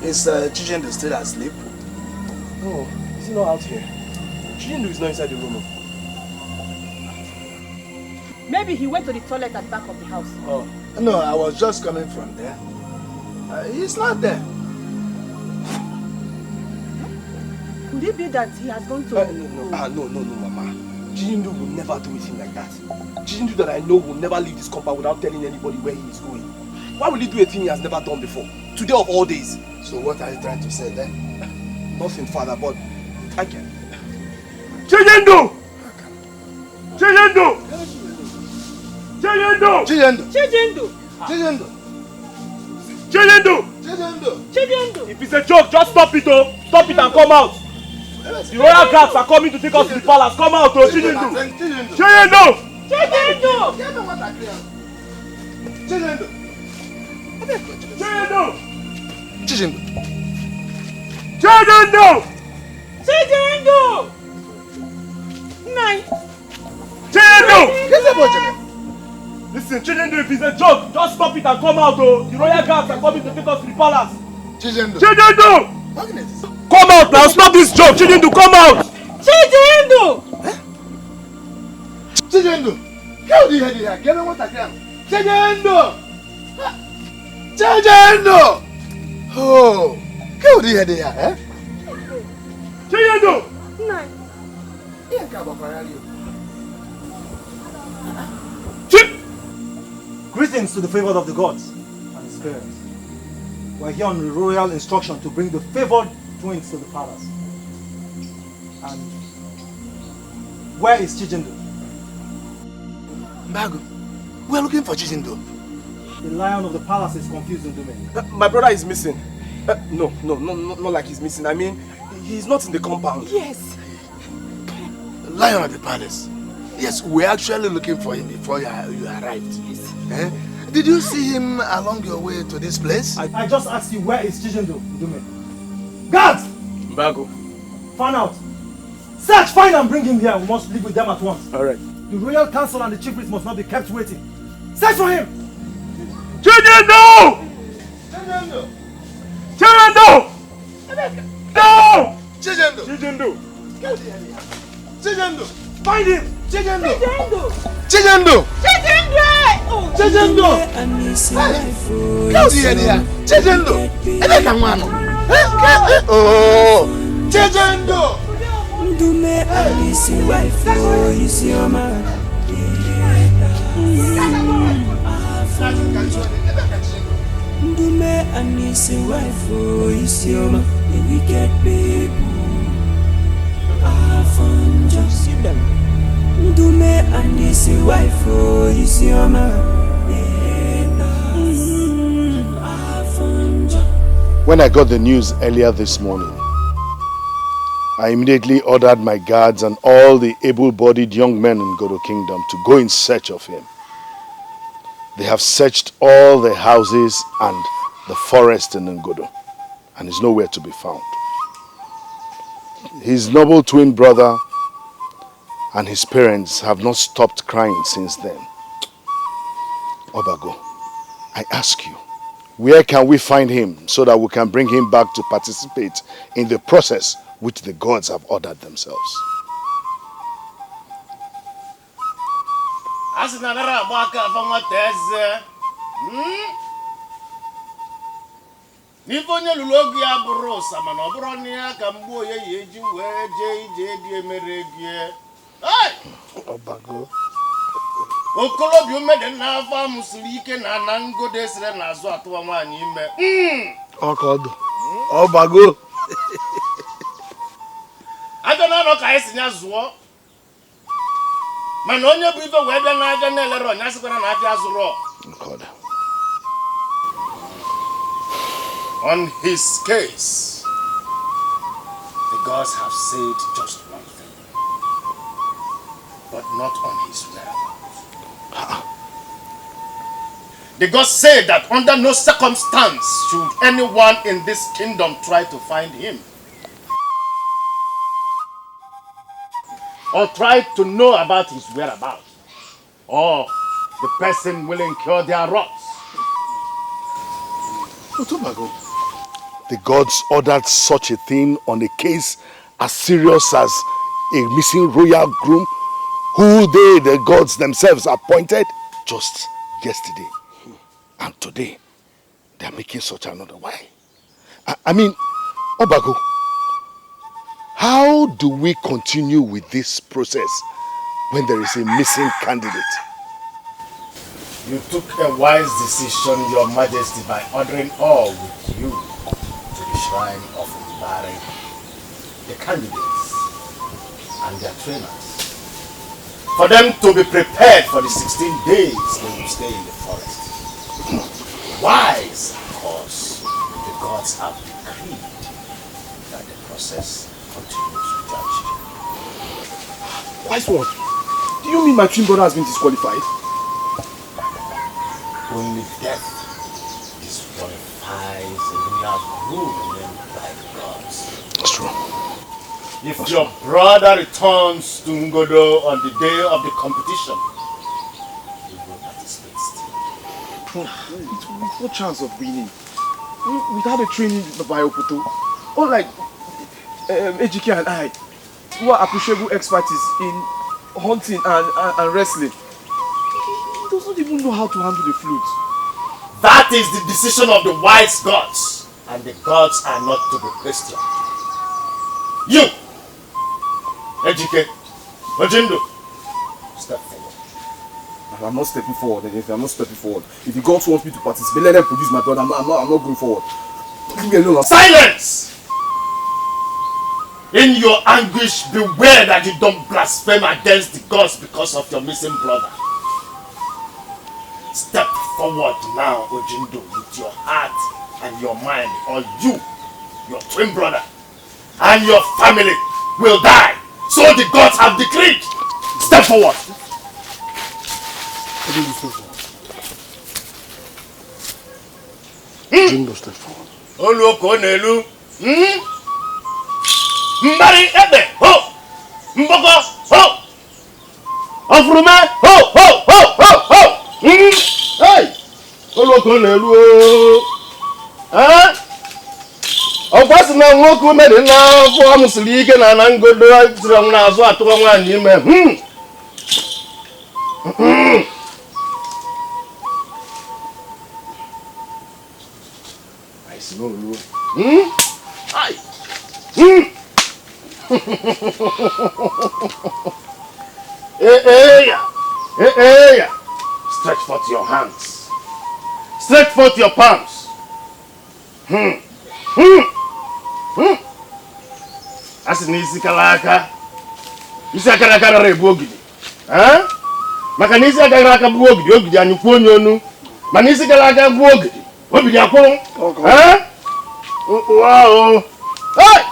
Is Chijindu still asleep? No, he's not out here. Chijindu is not inside the room. Maybe he went to the toilet at the back of the house. Oh, no, I was just coming from there. He's not there. Could it be that he has gone to... No, Mama. Chijindu will never do anything like that. Chijindu that I know will never leave this compound without telling anybody where he is going. Why will he do a thing he has never done before? Today of all days. So what are you trying to say then? Nothing, father, but I can. Chijindu! Chijindu! Chijindu! Chijindu! Chijindu! Chijindu! Chijindu! Chijindu! Chijindu! If it's a joke, just stop it, oh! Stop it and come out! The royal guards are coming to take us to the palace. Come out, oh! Chijindu! Chijindu! Chijindu! Chijindu! Chijindu! Chijindu! Chijindu! Chijindu! Nine! Chijindu! Get the boy, Listen, Chijindu, if it's a joke, just stop it and come out, oh! The royal guards are coming to take us to the palace. Chijindu! Chijindu! Come out now! Stop this joke! Chijindu, come out! Chijindu! Chijindu! How do you hear here? Get me what I can. Chijindu! Chijindu! Oh! How do you hear here? Eh? Chijindu! Nine! Greetings to the favored of the gods and his parents. We're here on royal instruction to bring the favored twins to the palace. And where is Chijindu? Mbago, we're looking for Chijindu. The lion of the palace is confused in Demek. My brother is missing. No, not like he's missing. I mean, he's not in the compound. Yes. Lion of the palace. Yes, we're actually looking for him before you arrived. Yes. Eh? Did you see him along your way to this place? I just asked you, where is Chijindu, Ndume? Guards! Bago. Find out. Search, find and bring him here. We must live with them at once. Alright. The royal council and the chief priest must not be kept waiting. Search for him! Chijindu! Chijindu! Chijindu! No! Chijindu! Chijindu! Chijindu! Find him! Chijindu! Chijindu! Chijindu! Chijindu! Chijindu! Oh! Chijindu! Ndume anisi wife isioma. Ndume anisi wife isioma. The wicked people are fun just see them. Ndume anisi wife isioma. When I got the news earlier this morning, I immediately ordered my guards and all the able-bodied young men in Godo Kingdom to go in search of him. They have searched all the houses and the forest in Ngodo, and he's nowhere to be found. His noble twin brother and his parents have not stopped crying since then. Obago, I ask you, where can we find him so that we can bring him back to participate in the process which the gods have ordered themselves? N'ifonye lulogi ya bụrụ sama na ọ bụrụ na ya ka mgbe oye ya eji wee jee ije dị emere gie. Obago. Okolobi umede n'afọ amụsiri ike na ana ngodo esire n'azụ atụwa nwaanyị ime. Okodo. Obago. Aja na anọ ka anyị si nya zụọ. Mana onye bụ ife wee bịa n'aja na-elere ọnya sịkwara na afịa zụrụ. Okodo. On his case, the gods have said just one thing, but not on his whereabouts. The gods say that under no circumstance should anyone in this kingdom try to find him, or try to know about his whereabouts, or the person will incur their wrath. Otobago. The gods ordered such a thing on a case as serious as a missing royal groom who the gods themselves appointed just yesterday. And today, they are making such another. Why? I mean, Obago, how do we continue with this process when there is a missing candidate? You took a wise decision, Your Majesty, by ordering all with you to the shrine of Ibari, the candidates and their trainers, for them to be prepared for the 16 days they will stay in the forest. Wise, because the gods have decreed that the process continues without you. Wise one, do you mean my twin brother has been disqualified? Only death disqualifies a real groom named by the gods. That's true. If your brother returns to Ngodo on the day of the competition, you will participate still. With what chance of winning? Without a training by Okoto, unlike Ejike and I, who are appreciable experts in hunting and wrestling, he doesn't even know how to handle the flute. That is the decision of the wise gods, and the gods are not to be questioned. You, Ejike, Chijindu, step forward. I'm not stepping forward. I'm not stepping forward. If the gods want me to participate, let them produce my brother. I'm not going forward. Leave me alone. Silence! In your anguish, beware that you don't blaspheme against the gods because of your missing brother. Step forward now, Chijindu, with your heart and your mind, or you, your twin brother, and your family will die. So the gods have decreed. Step forward. Jingo, step forward. Oluoko nelu. Mbari ebe. Ho. Mboko. Ho. Ofrume. Ho. Ho. Ho. Ho. Ho. Hey. Oluoko nelu. Ọkwasị na nwoke umere n'afọ amụsịrị ike na ngodo tiri ọnwụ n'azụ atụwa nwaanyị ime. I smell you. Hi. Yeah. Stretch forth your hands. Stretch forth your palms. Asị na isi kara aka. Isi akara aka rara ebu ogidi. Maka na isi akara aka bụ ogidi, ogidi anyụkwu onye onu. Mana isi kara aka bụ ogidi, ogidi akwụrụ. Wow. Hey!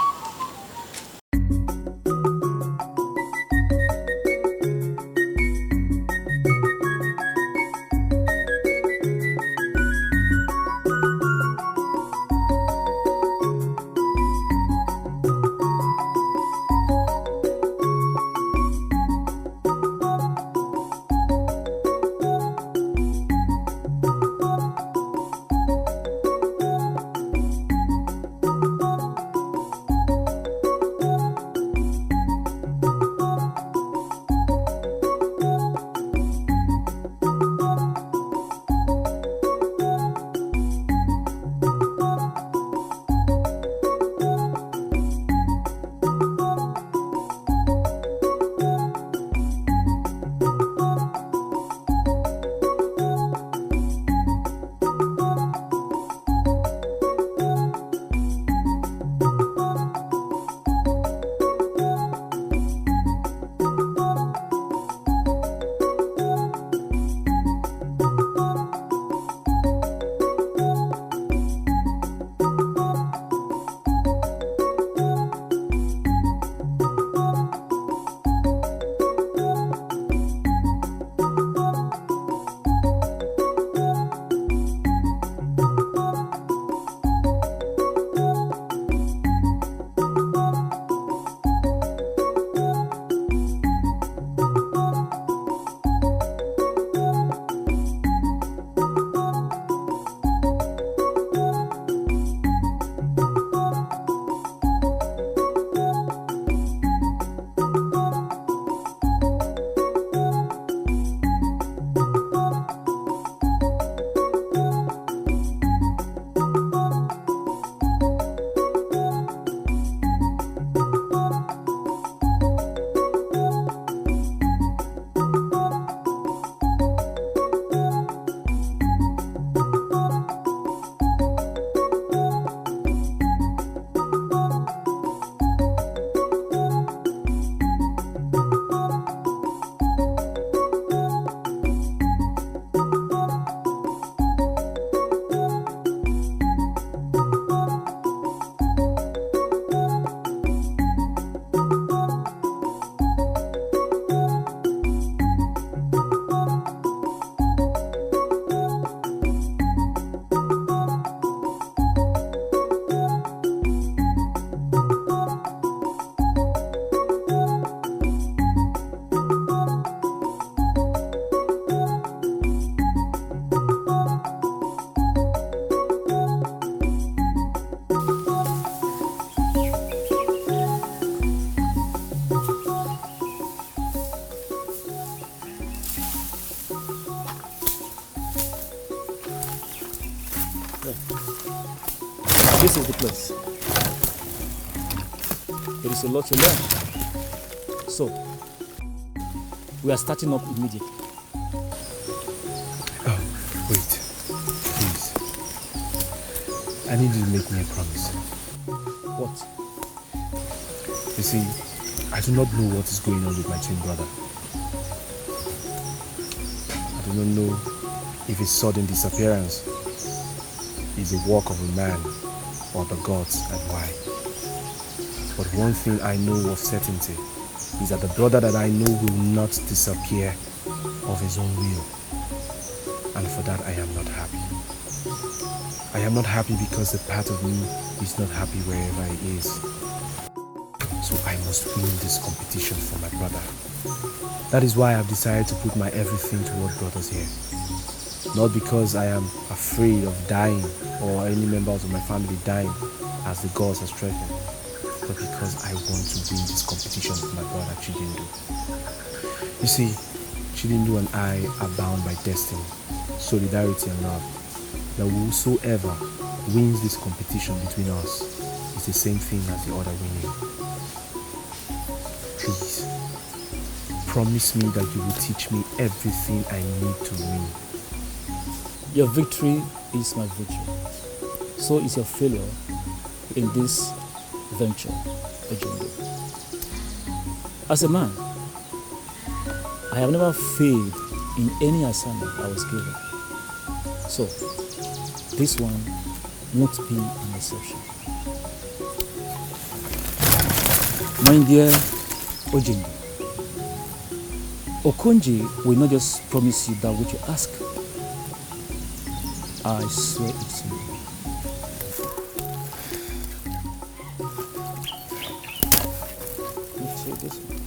This is the place. There is a lot to learn. So, we are starting up immediately. Oh, wait. Please. I need you to make me a promise. What? You see, I do not know what is going on with my twin brother. I do not know if his sudden disappearance is a work of a man or the gods and why. But one thing I know of certainty is that the brother that I know will not disappear of his own will. And for that I am not happy. I am not happy because the part of me is not happy wherever it is. So I must win this competition for my brother. That is why I've decided to put my everything toward brought us here. Not because I am afraid of dying or any members of my family dying as the gods are striking, but because I want to win this competition for my brother Chijindu. You see, Chijindu and I are bound by destiny, solidarity and love. That whosoever wins this competition between us is the same thing as the other winning. Please, promise me that you will teach me everything I need to win. Your victory is my victory. So is your failure in this venture, Chijindu. As a man, I have never failed in any assignment I was given. So, this one won't be an exception. My dear Chijindu, Okunji will not just promise you that which you ask. I swear it to you. Let's take this one.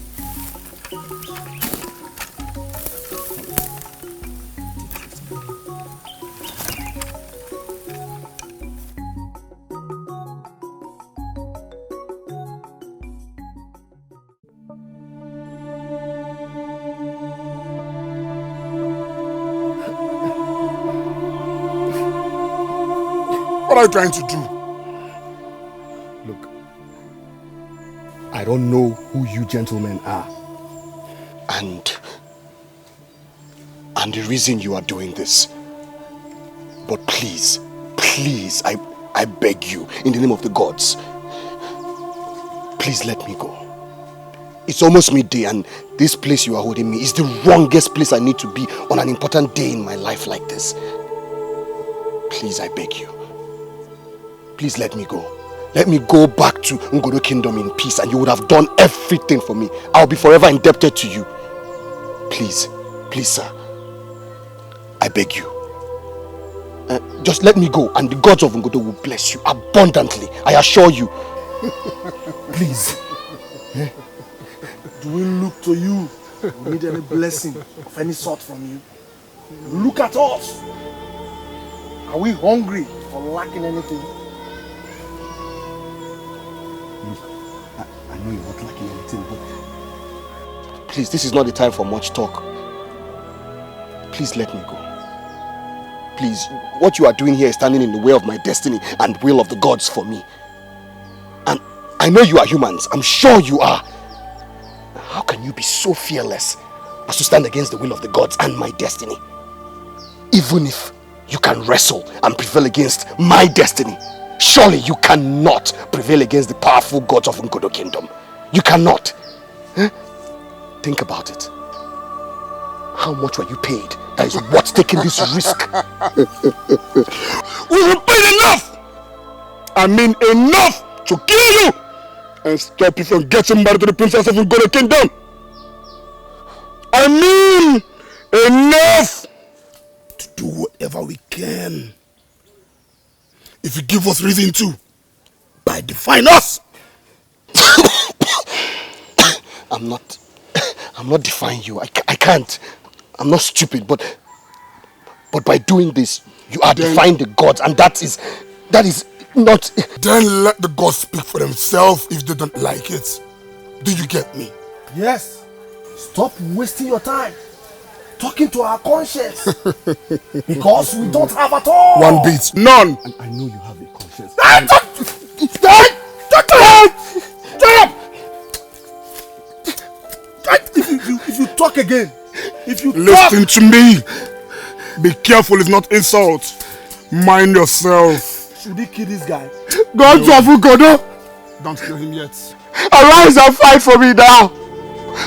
What are you trying to do? Look, I don't know who you gentlemen are. And the reason you are doing this. But please, I beg you, in the name of the gods, please let me go. It's almost midday and this place you are holding me is the wrongest place I need to be on an important day in my life like this. Please, I beg you. Please let me go. Let me go back to Ngodo Kingdom in peace and you would have done everything for me. I'll be forever indebted to you. Please, sir. I beg you. Just let me go and the gods of Ngodo will bless you abundantly. I assure you. Please. Do we look to you? We need any blessing of any sort from you? Look at us. Are we hungry or lacking anything? I know you're not lacking anything, but please, this is not the time for much talk. Please let me go. Please, what you are doing here is standing in the way of my destiny and will of the gods for me. And I know you are humans. I'm sure you are. How can you be so fearless as to stand against the will of the gods and my destiny? Even if you can wrestle and prevail against my destiny, surely you cannot prevail against the powerful gods of Ngodo Kingdom. You cannot. Think about it. How much were you paid? That is what's taking this risk. We were paid enough! I mean enough to kill you and stop you from getting married to the princess of Ngodo Kingdom. I mean enough to do whatever we can. If you give us reason to, by define us. I'm not defying you. I can't. I'm not stupid, but by doing this, you are defying the gods, and that is not. Then let the gods speak for themselves if they don't like it. Do you get me? Yes. Stop wasting your time talking to our conscience. Because we don't have at all. One bit. None. And I know you have a conscience. Shut up! If you talk again, listen to me. Be careful, it's not insult. Mind yourself. Should he kill this guy? Gods of Ugodo! Don't kill him yet. Arise and fight for me now,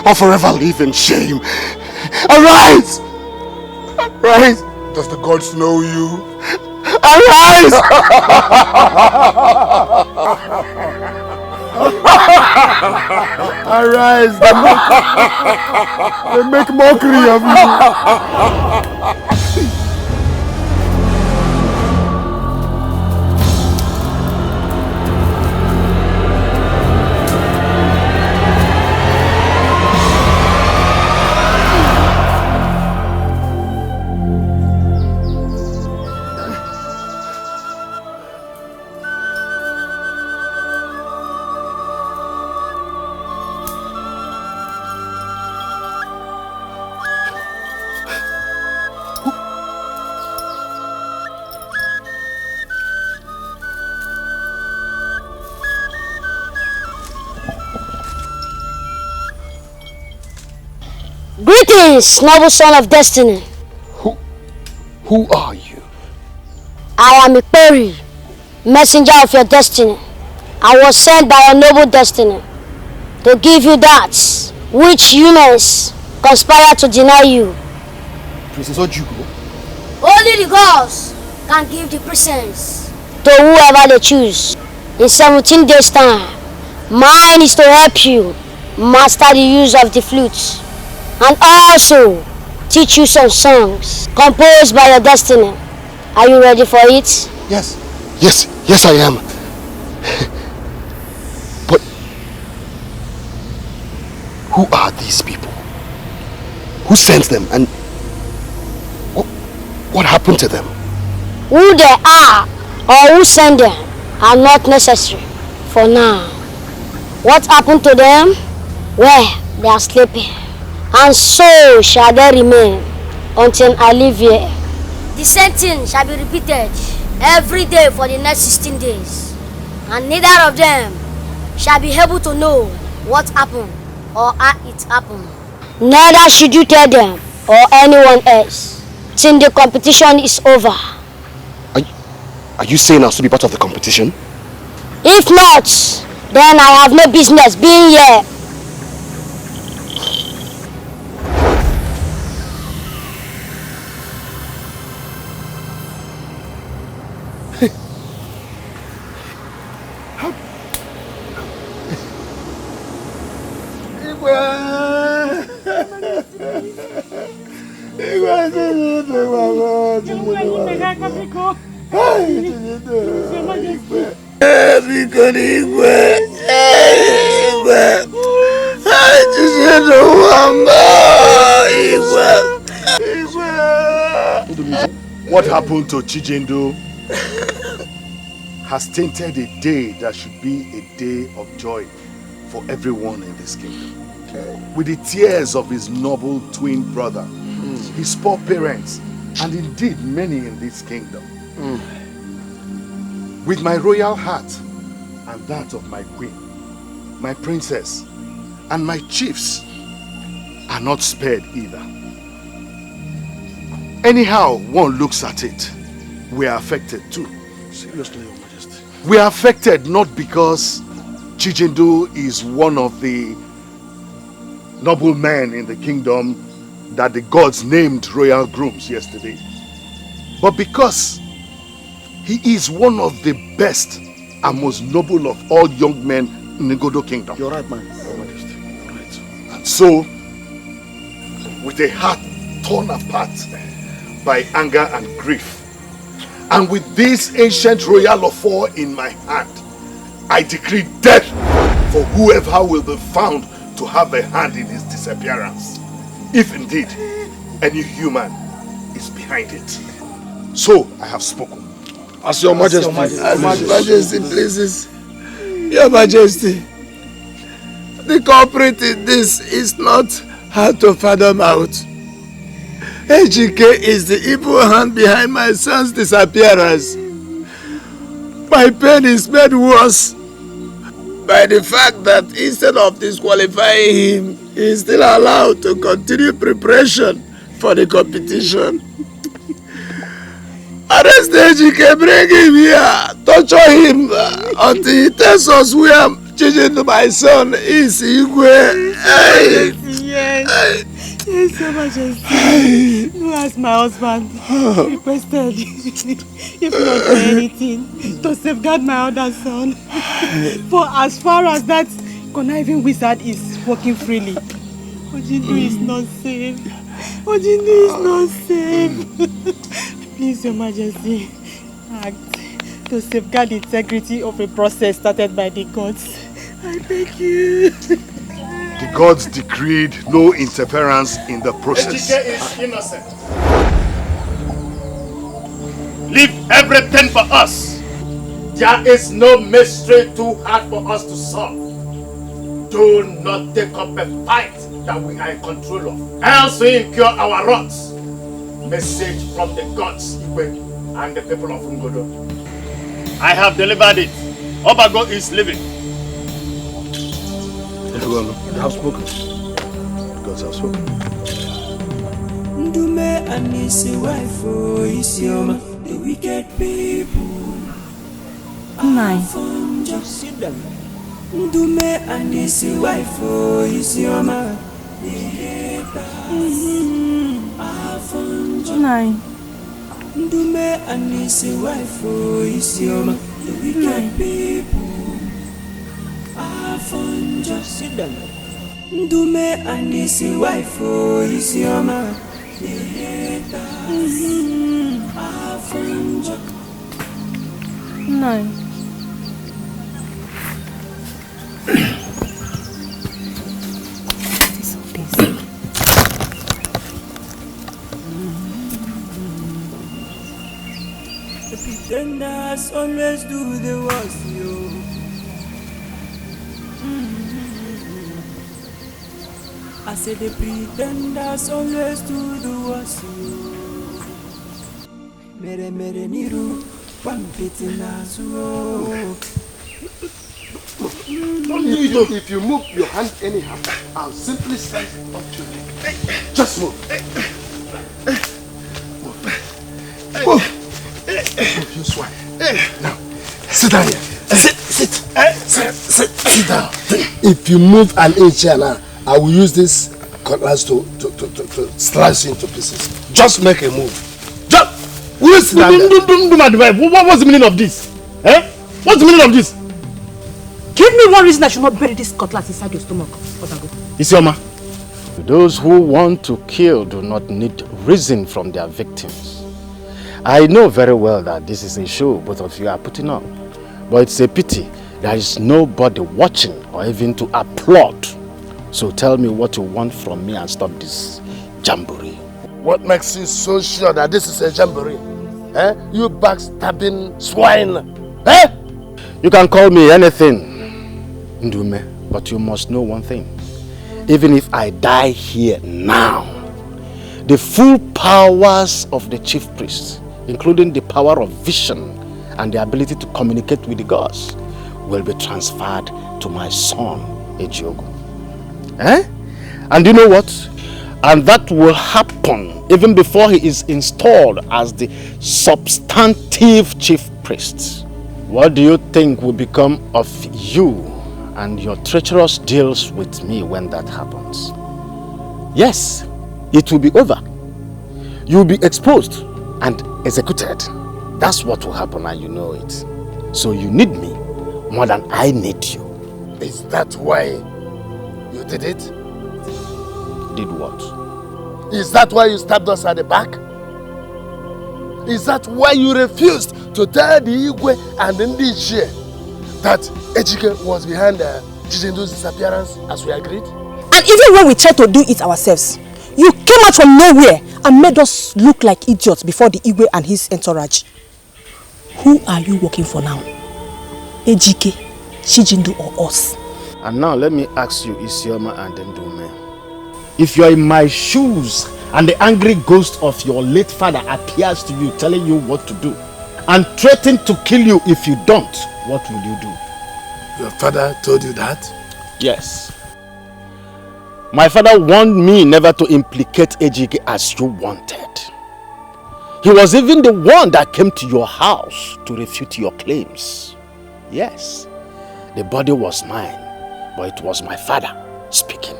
or forever live in shame. Arise! Arise! Does the gods know you? Arise! Arise! They make mockery of you. Greetings, noble son of destiny. Who are you? I am Ikperi, messenger of your destiny. I was sent by your noble destiny to give you that which humans conspire to deny you. Princess Ojugo? Only the gods can give the presents to whoever they choose. In 17 days' time, mine is to help you master the use of the flute and also teach you some songs composed by your destiny. Are you ready for it? Yes. Yes, I am. But who are these people? Who sends them and what happened to them? Who they are or who sent them are not necessary for now. What happened to them? Well, they are sleeping. And so shall they remain until I leave here. The same thing shall be repeated every day for the next 16 days. And neither of them shall be able to know what happened or how it happened. Neither should you tell them or anyone else till the competition is over. Are you saying I'll still be part of the competition? If not, then I have no business being here. What happened to Chijindu has tainted a day that should be a day of joy for everyone in this kingdom. With the tears of his noble twin brother, his poor parents, and indeed many in this kingdom. With my royal heart and that of my queen, my princess, and my chiefs are not spared either. Anyhow one looks at it, we are affected too. Seriously, Your Majesty. We are affected not because Chijindu is one of the noble men in the kingdom that the gods named royal grooms yesterday, but because he is one of the best and most noble of all young men in the Godo kingdom. You're right, man. Your Majesty. You're right. And so, with a heart torn apart by anger and grief, and with this ancient royal affair in my hand, I decree death for whoever will be found to have a hand in his disappearance, if indeed any human is behind it. So I have spoken. As Your Majesty. As His Majesty pleases. Your Majesty, the culprit in this is not hard to fathom out. Ejike is the evil hand behind my son's disappearance. My pain is made worse by the fact that instead of disqualifying him, he is still allowed to continue preparation for the competition. Arrest Ejike, bring him here, torture him until he tells us where Chijindu, my son, is. Igwe. Yes, Your Majesty. No, as my husband requested, if not for anything, to safeguard my other son. For as far as that conniving wizard is working freely, Chijindu is not safe. Chijindu is not safe. Please, Your Majesty, act to safeguard the integrity of a process started by the gods. I beg you. The gods decreed no interference in the process. Dikeh is innocent. Leave everything for us. There is no mystery too hard for us to solve. Do not take up a fight that we are in control of, else we incur our wrath. Message from the gods, Igwe, and the people of Ngodo. I have delivered it. Obago is living. They have spoken. Gods have spoken. Ndume and his wife, Isioma, the wicked people. Nine. Sit down. Ndume and his wife, Isioma, the haters. Nine. Ndume and his wife, Isioma, the wicked people. Sit down. Ndume and his wife, Isioma, the haters. Nine. The pretenders always do the worst, yo. I said the pretenders always do the worst, yo. Mere mere niru, one pretenders, yo. If you move your hand anyhow, I'll simply stand up to you. Just move. Move. You swine. Now, sit down here. Sit down. If you move an inch now, I will use this cutlass to slice you into pieces. Just make a move. Just. Will you sit down there? What's the meaning of this? Eh? What's the meaning of this? Give me one reason I should not bury this cutlass inside your stomach. Isioma, those who want to kill do not need reason from their victims. I know very well that this is a show both of you are putting on, but it's a pity there is nobody watching or even to applaud. So tell me what you want from me and stop this jamboree. What makes you so sure that this is a jamboree? Eh? You backstabbing swine! Eh? You can call me anything, Ndume, but you must know one thing. Even if I die here now, the full powers of the chief priest, including the power of vision and the ability to communicate with the gods, will be transferred to my son, Ejiogo. Eh? And you know what? And that will happen even before he is installed as the substantive chief priest. What do you think will become of you and your treacherous deals with me when that happens? Yes, it will be over. You will be exposed and executed. That's what will happen, and you know it. So you need me more than I need you. Is that why you did it? Did what? Is that why you stabbed us at the back? Is that why you refused to tell the Igwe and the Ndichie that Ejike was behind Chijindu's disappearance as we agreed? And even when we tried to do it ourselves, you came out from nowhere and made us look like idiots before the Igwe and his entourage. Who are you working for now? Ejike, Chijindu, or us? And now let me ask you, Isioma and Ndume. If you are in my shoes and the angry ghost of your late father appears to you telling you what to do and threatening to kill you if you don't, what will you do? Your father told you that? Yes. My father warned me never to implicate Ejike as you wanted. He was even the one that came to your house to refute your claims. Yes, the body was mine, but it was my father speaking.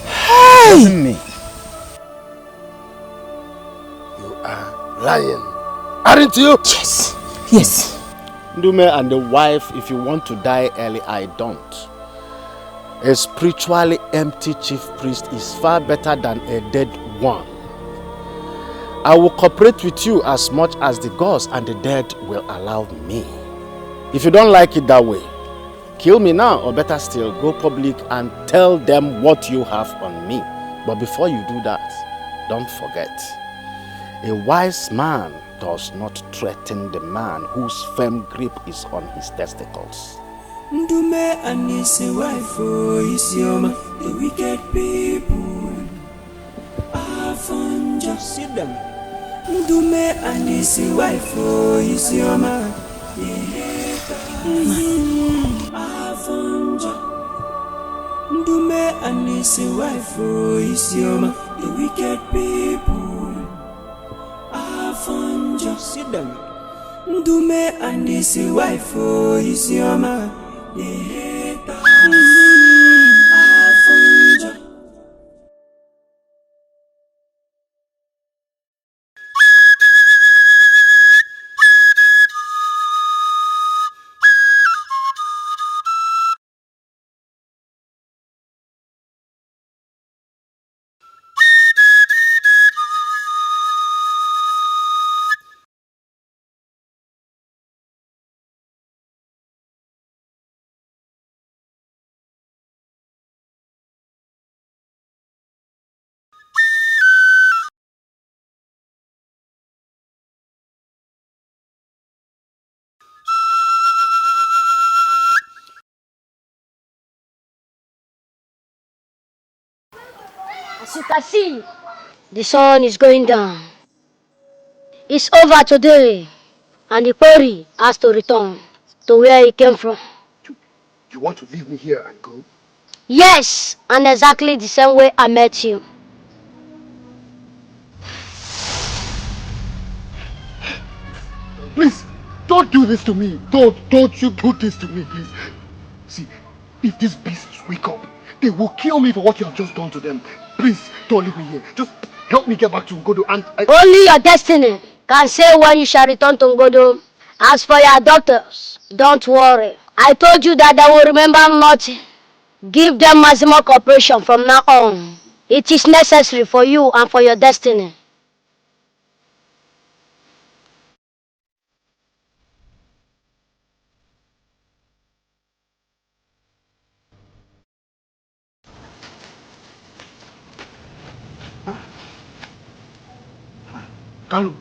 Hey! It wasn't me. You are lying, aren't you? Yes. Yes. Ndume and the wife, if you want to die early, I don't. A spiritually empty chief priest is far better than a dead one. I will cooperate with you as much as the gods and the dead will allow me. If you don't like it that way, kill me now, or better still, go public and tell them what you have on me. But before you do that, don't forget, a wise man does not threaten the man whose firm grip is on his testicles. Ndume and his wife, Isioma, the wicked people are fun. Just sit down. Ndume and his wife, Isioma, the haters are fun. Ndume and his wife, oh, Isioma, the wicked people. Afonjo, sit down. Ndume and his wife, oh, Isioma, the haters. Afonjo. As you can see, the sun is going down. It's over today, and the quarry has to return to where it came from. You want to leave me here and go? Yes, and exactly the same way I met you. Please, don't do this to me. Don't you do this to me, please. See, if these beasts wake up, they will kill me for what you have just done to them. Please, don't leave me here. Just help me get back to Ngodo and... Only your destiny can say when you shall return to Ngodo. As for your doctors, don't worry. I told you that they will remember nothing. Give them maximum cooperation from now on. It is necessary for you and for your destiny. Kalu,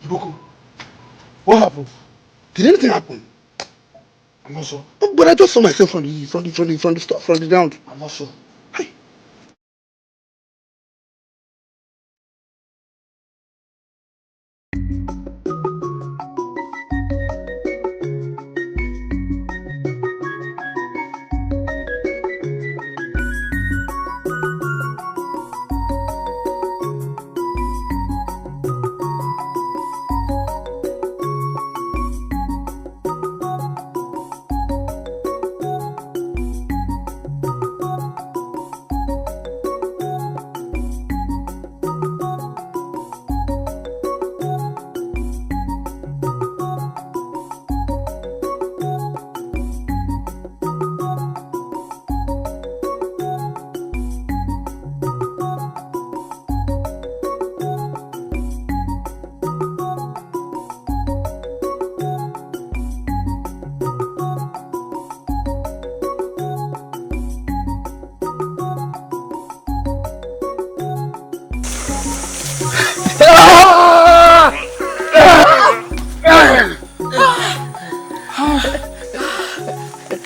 Iboko, what happened? Did anything happen? I'm not sure. But I just saw myself from the ground. I'm not sure. Hey.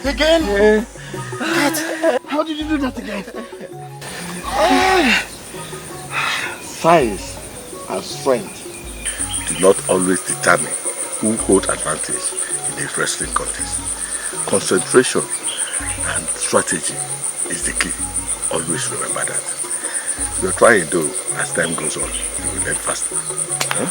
Again? How did you do that again? Size and strength do not always determine who hold advantage in a wrestling contest. Concentration and strategy is the key. Always remember that. You're trying though, as time goes on, you will learn faster. Huh?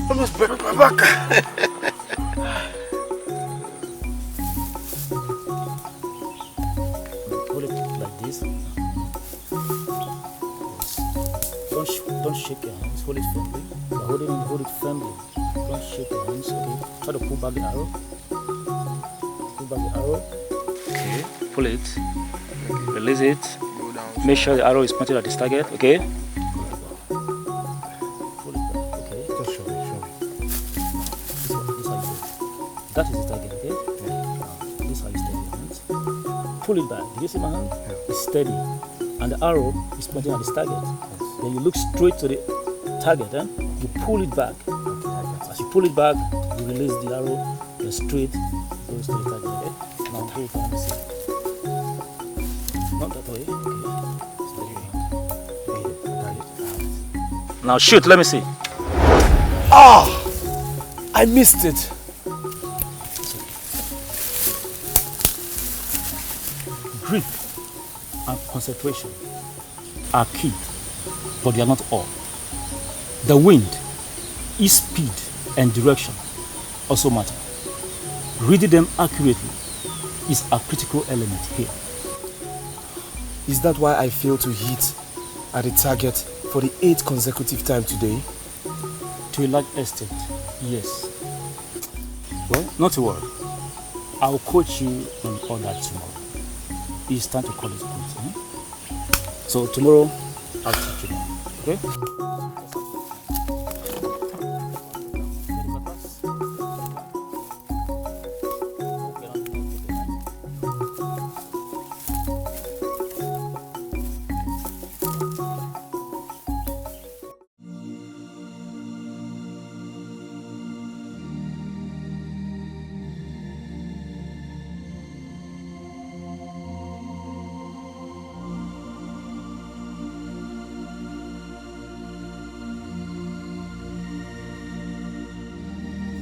Almost broke my back. Hold it like this. Don't shake your hands. Hold it firmly. Hold it firmly. Don't shake your hands. Okay. Try to pull back the arrow. Pull back the arrow. Okay. Pull it. Release it. Make sure the arrow is pointed at this target. Okay. That is the target, okay? Yeah. This is how you steady your hands. Pull it back. Did you see my hand? Yeah. It's steady. And the arrow is pointing at this target. Yes. Then you look straight to the target, eh? you pull it back. As you pull it back, you release the arrow, you're straight, goes to the target, okay? Now go for the side. Not that way, okay. Now shoot, let me see. Ah! I missed it. Grip and concentration are key, but they are not all. The wind, its speed and direction also matter. Reading them accurately is a critical element here. Is that why I failed to hit at the target for the 8th consecutive time today? To a large extent, yes. Well, not to worry. I'll coach you on all that tomorrow. It's time to call it quits. So tomorrow, I'll teach you more, okay?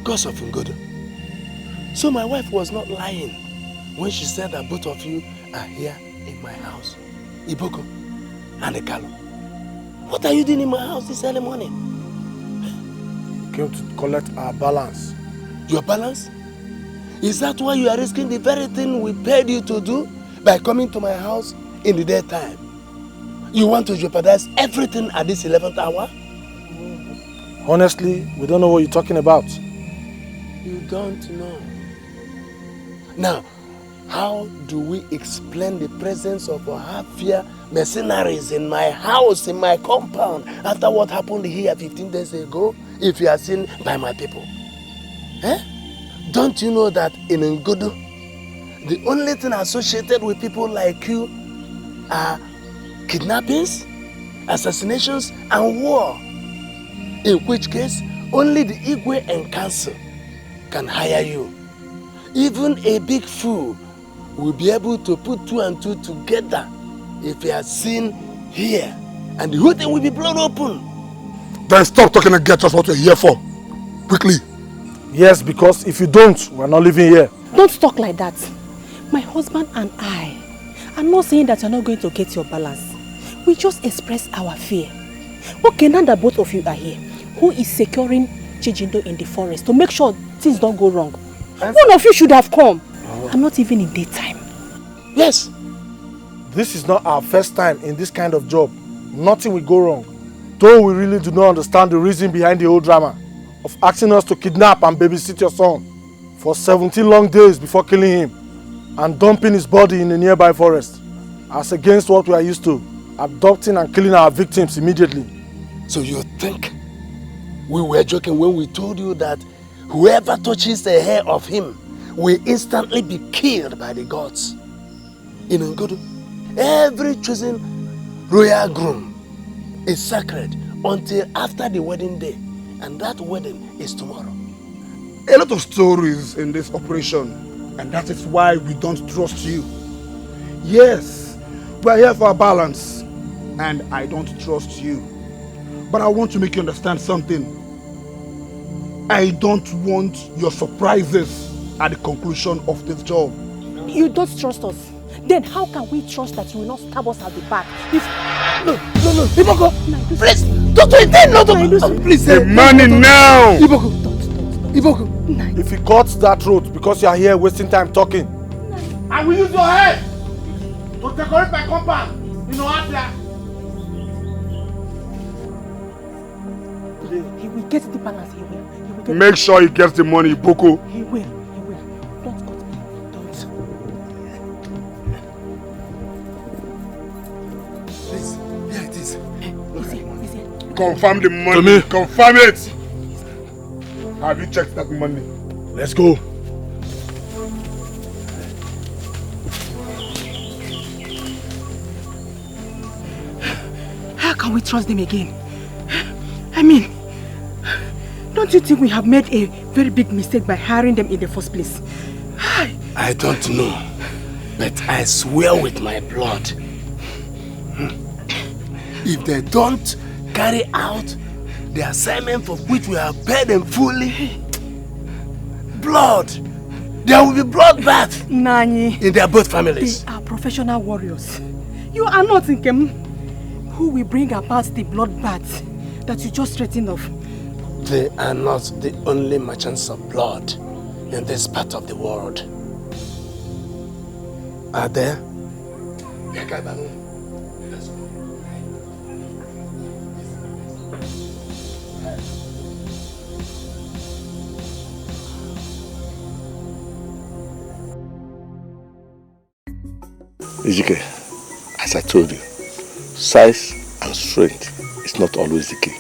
Gods of Ngodo. So my wife was not lying when she said that both of you are here in my house. Iboko and Ekalo. What are you doing in my house this early morning? Came to collect our balance. Your balance? Is that why you are risking the very thing we paid you to do by coming to my house in the daytime? You want to jeopardize everything at this 11th hour? Honestly, we don't know what you're talking about. You don't know. Now, how do we explain the presence of Ohafia mercenaries in my house, in my compound, after what happened here 15 days ago, if you are seen by my people? Eh? Don't you know that in Ngodo, the only thing associated with people like you are kidnappings, assassinations, and war? In which case, only the Igwe and council can hire you. Even a big fool will be able to put 2 and 2 together if he is seen here, and the whole thing will be blown open. Then stop talking and get us what we're here for. Quickly. Yes, because if you don't, we're not living here. Don't talk like that. My husband and I are not saying that you're not going to get your balance. We just express our fear. Okay, now that both of you are here, who is securing Chijindu in the forest to make sure things don't go wrong? One of you should have come. I'm not even in daytime. Yes. This is not our first time in this kind of job. Nothing will go wrong. Though we really do not understand the reason behind the whole drama of asking us to kidnap and babysit your son for 17 long days before killing him and dumping his body in a nearby forest, as against what we are used to, abducting and killing our victims immediately. So you think we were joking when we told you that whoever touches a hair of him will instantly be killed by the gods? In Ngodo, every chosen royal groom is sacred until after the wedding day, and that wedding is tomorrow. A lot of stories in this operation, and that is why we don't trust you. Yes, we are here for a balance, and I don't trust you. But I want to make you understand something. I don't want your surprises at the conclusion of this job. You don't trust us. Then how can we trust that you will not stab us at the back? No, Iboko, please, don't do it then, no, please. The money now! Iboko. If he cuts that road because you are here wasting time talking, I will use your head to decorate my compound in Ohafia. He will get the balance, he will. Make sure he gets the money, Iboko. He will. Don't cut me. Don't. Please, here it is. Confirm the money. To me. Confirm it. Have you checked that money? Let's go. How can we trust them again? I mean, Don't you think we have made a very big mistake by hiring them in the first place? I don't know, but I swear with my blood, if they don't carry out the assignment for which we have paid them fully, there will be bloodbath Nani, in their both families. they are professional warriors. You are not Nkem, who will bring about the bloodbath that you just threatened of. They are not the only merchants of blood in this part of the world. Are there? Dikeh, as I told you, size and strength is not always the key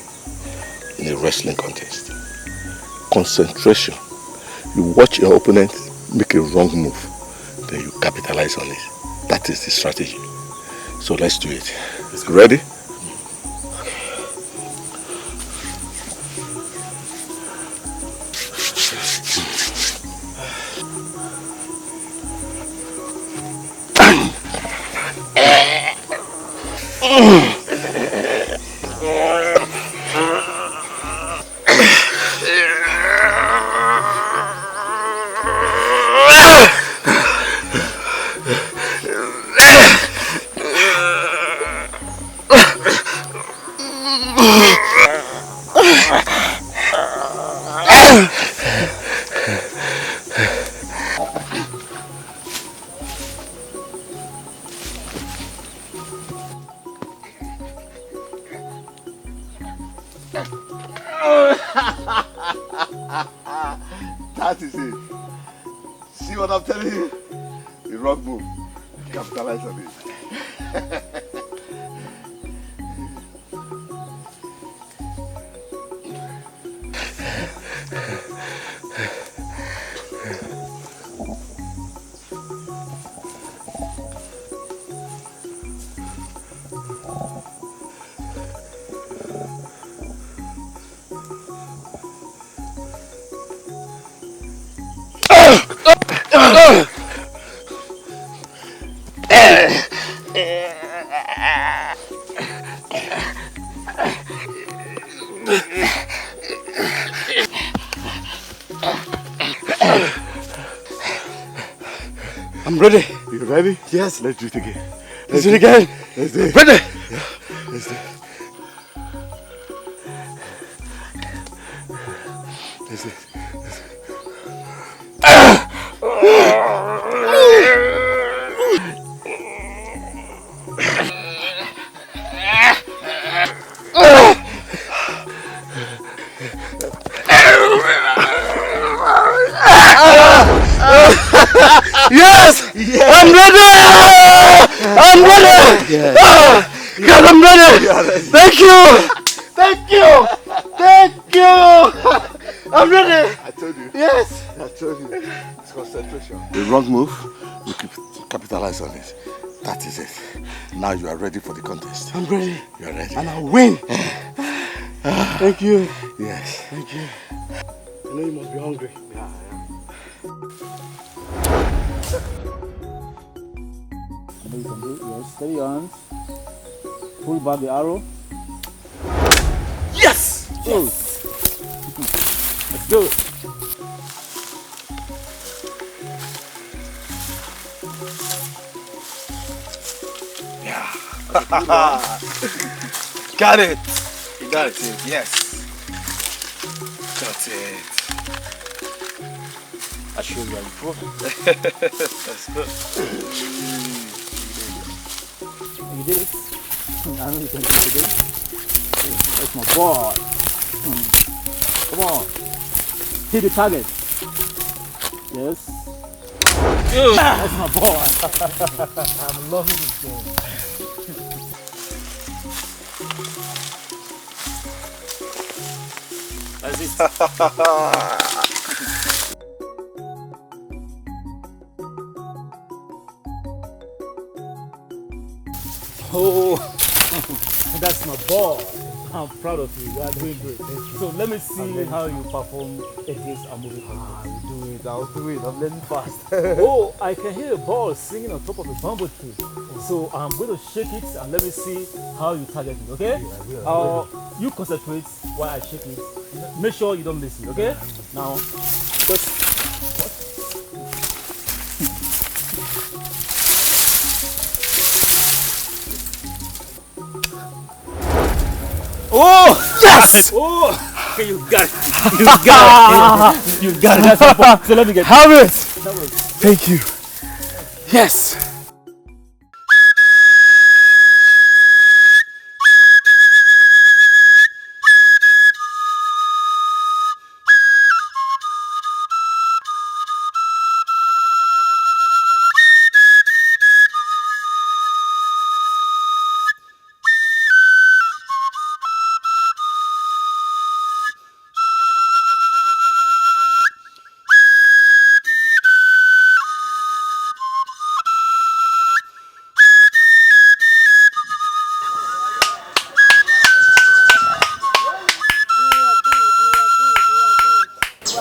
in a wrestling contest. Concentration. You watch your opponent make a wrong move, then you capitalize on it. That is the strategy. So let's do it. Ready? That is it. See what I'm telling you? The wrong move. Capitalize on it. I'm ready. You ready? Yes. Let's do it again. Let's do it again. Let's do it. Ready? Yeah. Let's do it. Let's do it. Yes! Yes! I'm ready! I'm ready! Yes. God, I'm ready! Thank you! Thank you! Thank you! I'm ready! I told you. Yes! I told you. It's concentration. The wrong move, you capitalize on it. That is it. Now you are ready for the contest. I'm ready. You are ready. And I'll win. Thank you. Yes. Thank you. I know you must be hungry. Yeah, You can do it. Yes. Steady your hands. Pull back the arrow. Yes! Good. Let's do it. Yeah. Got it. You got it. Yes. Got it. I show you are improving. That's good. You did it. I know you can do it. That's my boy. Come on. Hit the target. Yes. That's my boy. I'm loving this game. That's it. Oh, that's my boy. I'm proud of you. You are doing great. So let me see how you perform against a movie. I'll do it. I'm learning fast. Oh, I can hear a ball singing on top of a bamboo tree. So I'm going to shake it and let me see how you target it, okay? You concentrate while I shake it. Make sure you don't miss it, okay? Now, just... Oh! Yes! Oh! Okay, you got it. You got it. You got it. That's important. So let me get Have it. Thank you. Yes.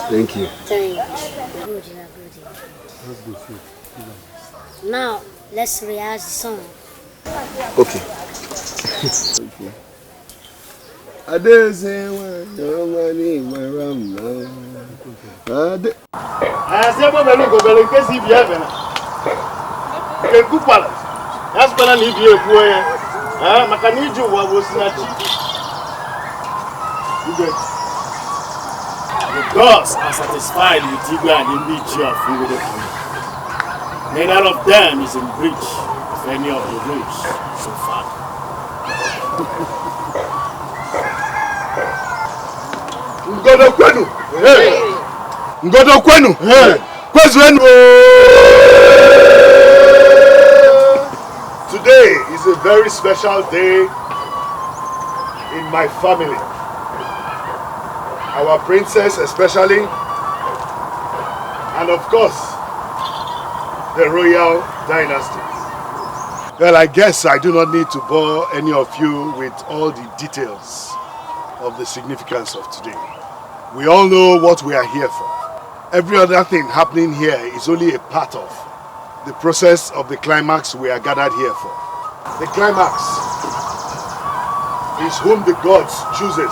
Thank you. Thank you. Good, good. Now, let's rehearse the song. Okay. The gods are satisfied with Igwe and Amechi of Iwodoka. Neither of them is in breach of any of the rules so far. Ngodokwenu! Ngodokwenu! Kwezwenu! Today is a very special day in my family. Our princess especially, and of course, the royal dynasty. Well, I guess I do not need to bore any of you with all the details of the significance of today. We all know what we are here for. Every other thing happening here is only a part of the process of the climax we are gathered here for. The climax is whom the gods chooses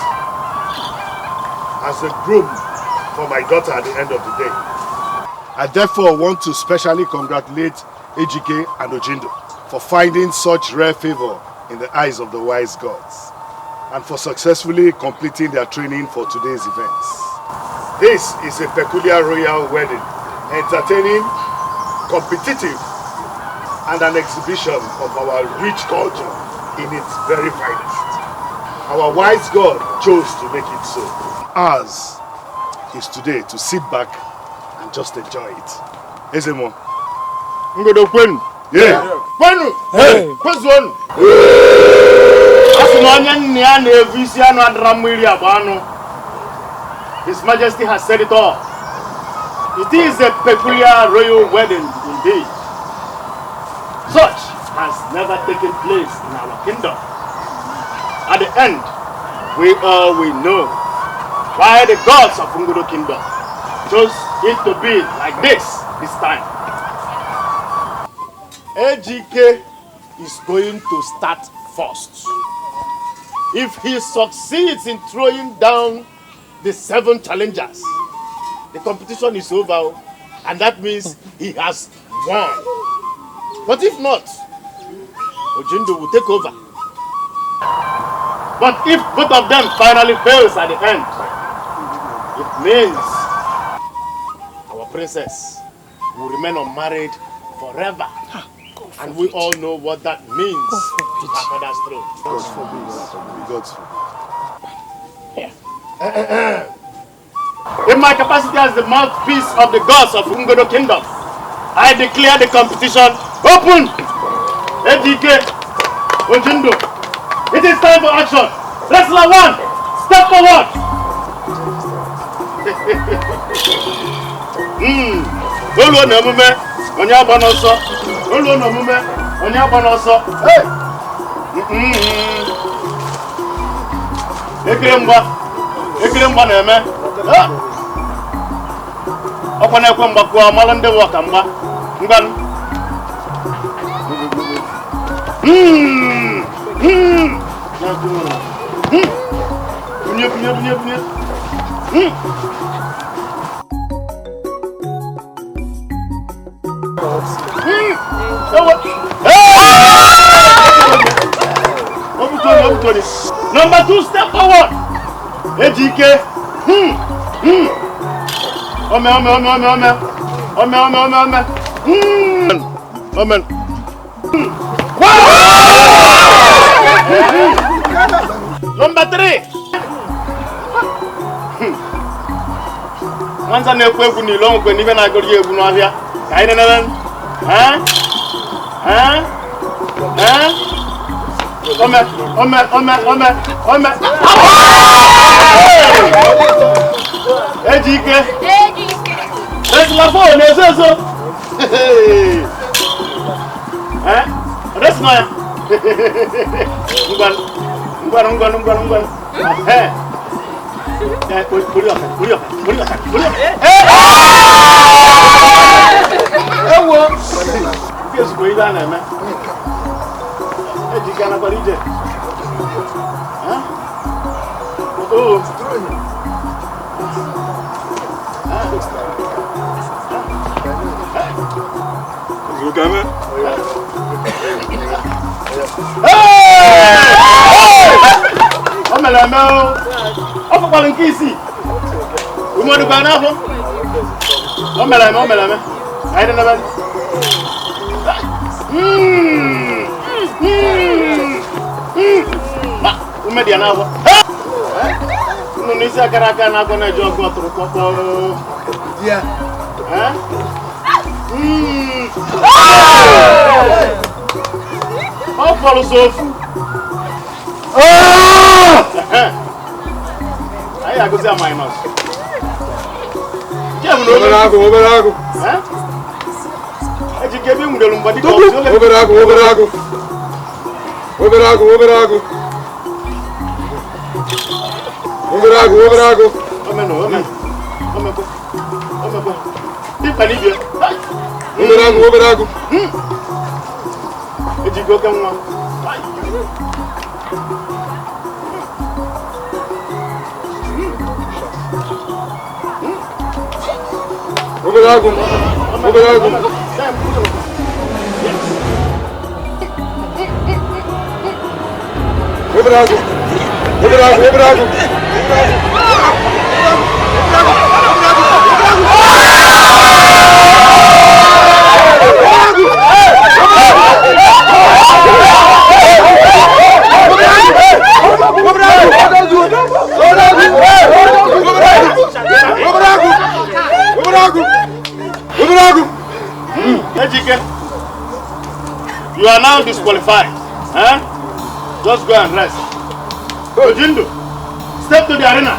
as the groom for my daughter at the end of the day. I therefore want to specially congratulate Ejike and Chijindu for finding such rare favor in the eyes of the wise gods and for successfully completing their training for today's events. This is a peculiar royal wedding, entertaining, competitive, and an exhibition of our rich culture in its very finest. Our wise God chose to make it so. Ours is today to sit back and just enjoy it. Ezemo. Ngodo kwenu. Yeah. Kwenu. Kwezonu. Asinonya nni a na-evu isi anụ adara mmiri agba anụ. His Majesty has said it all. It is a peculiar royal wedding indeed. Such has never taken place in our kingdom. At the end, we all will know why the gods of Ngodo Kingdom chose it to be like this time. Ejike is going to start first. If he succeeds in throwing down the 7 challengers, the competition is over, and that means he has won. But if not, Chijindu will take over. But if both of them finally fails at the end, it means our princess will remain unmarried forever. And we all know what that means to her father's throne. God forbid. God forbid. In my capacity as the mouthpiece of the gods of Ngodo Kingdom, I declare the competition open. Ejike, Chijindu, it is time for action. Wrestler 1, step forward. Olu na mume, onye agba n'ọsọ. Olu na mume, onye agba n'ọsọ. Hey. Ekele mgba na-eme. Ọkwa na-ekwe mgba kụọ amala ndị bụ ọka mgba. Ngwanụ. Bunye. Number 2, step forward. Ejike. Ome. Amen. Number 3. Nwanza na-ekwu egwu n'ile ọgwụ n'ibe na-agụrụ ya egwu n'ọhịa. Ka anyị nenere. Ome. Ejike. Resla phone ezo. Resna ya. Ngwan. Ewo. Yesu ko ida na me. Ejike na bari je. Oh. Look at me. Omelame. Ofa kwa nkisi. Umodu kwa nafo. Omelame. Aide na bani. Ba, umedi anafo. Nunisa karaka na kona jogo turukopo. Dia. Oh, follow Sofu. I go say minus. Oberago. I just gave him the lumbadi. Oberago. Amen. Tipalibia. Oberago. Ejigo kamwa. Oberago. You are now disqualified. Just go and rest. Chijindu, step to the arena.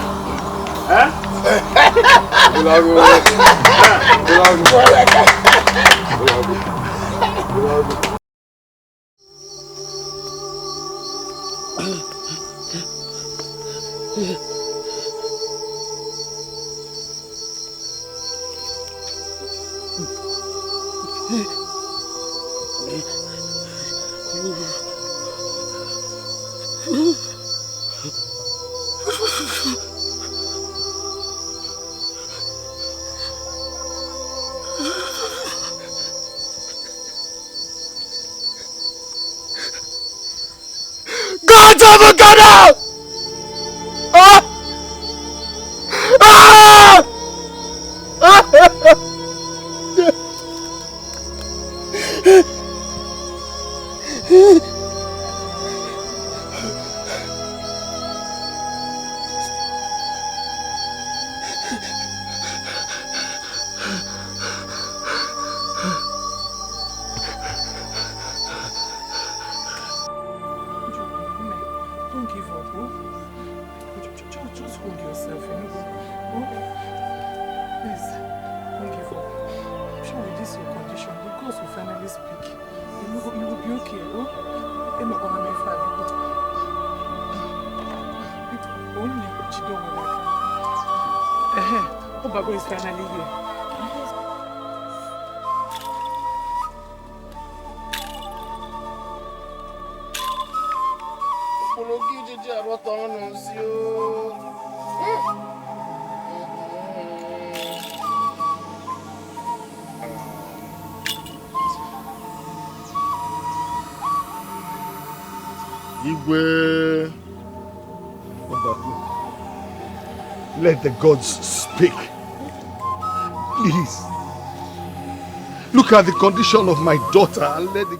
God's avocado! Obago is finally here. Igwe, let the gods speak. Please. Look at the condition of my daughter and let the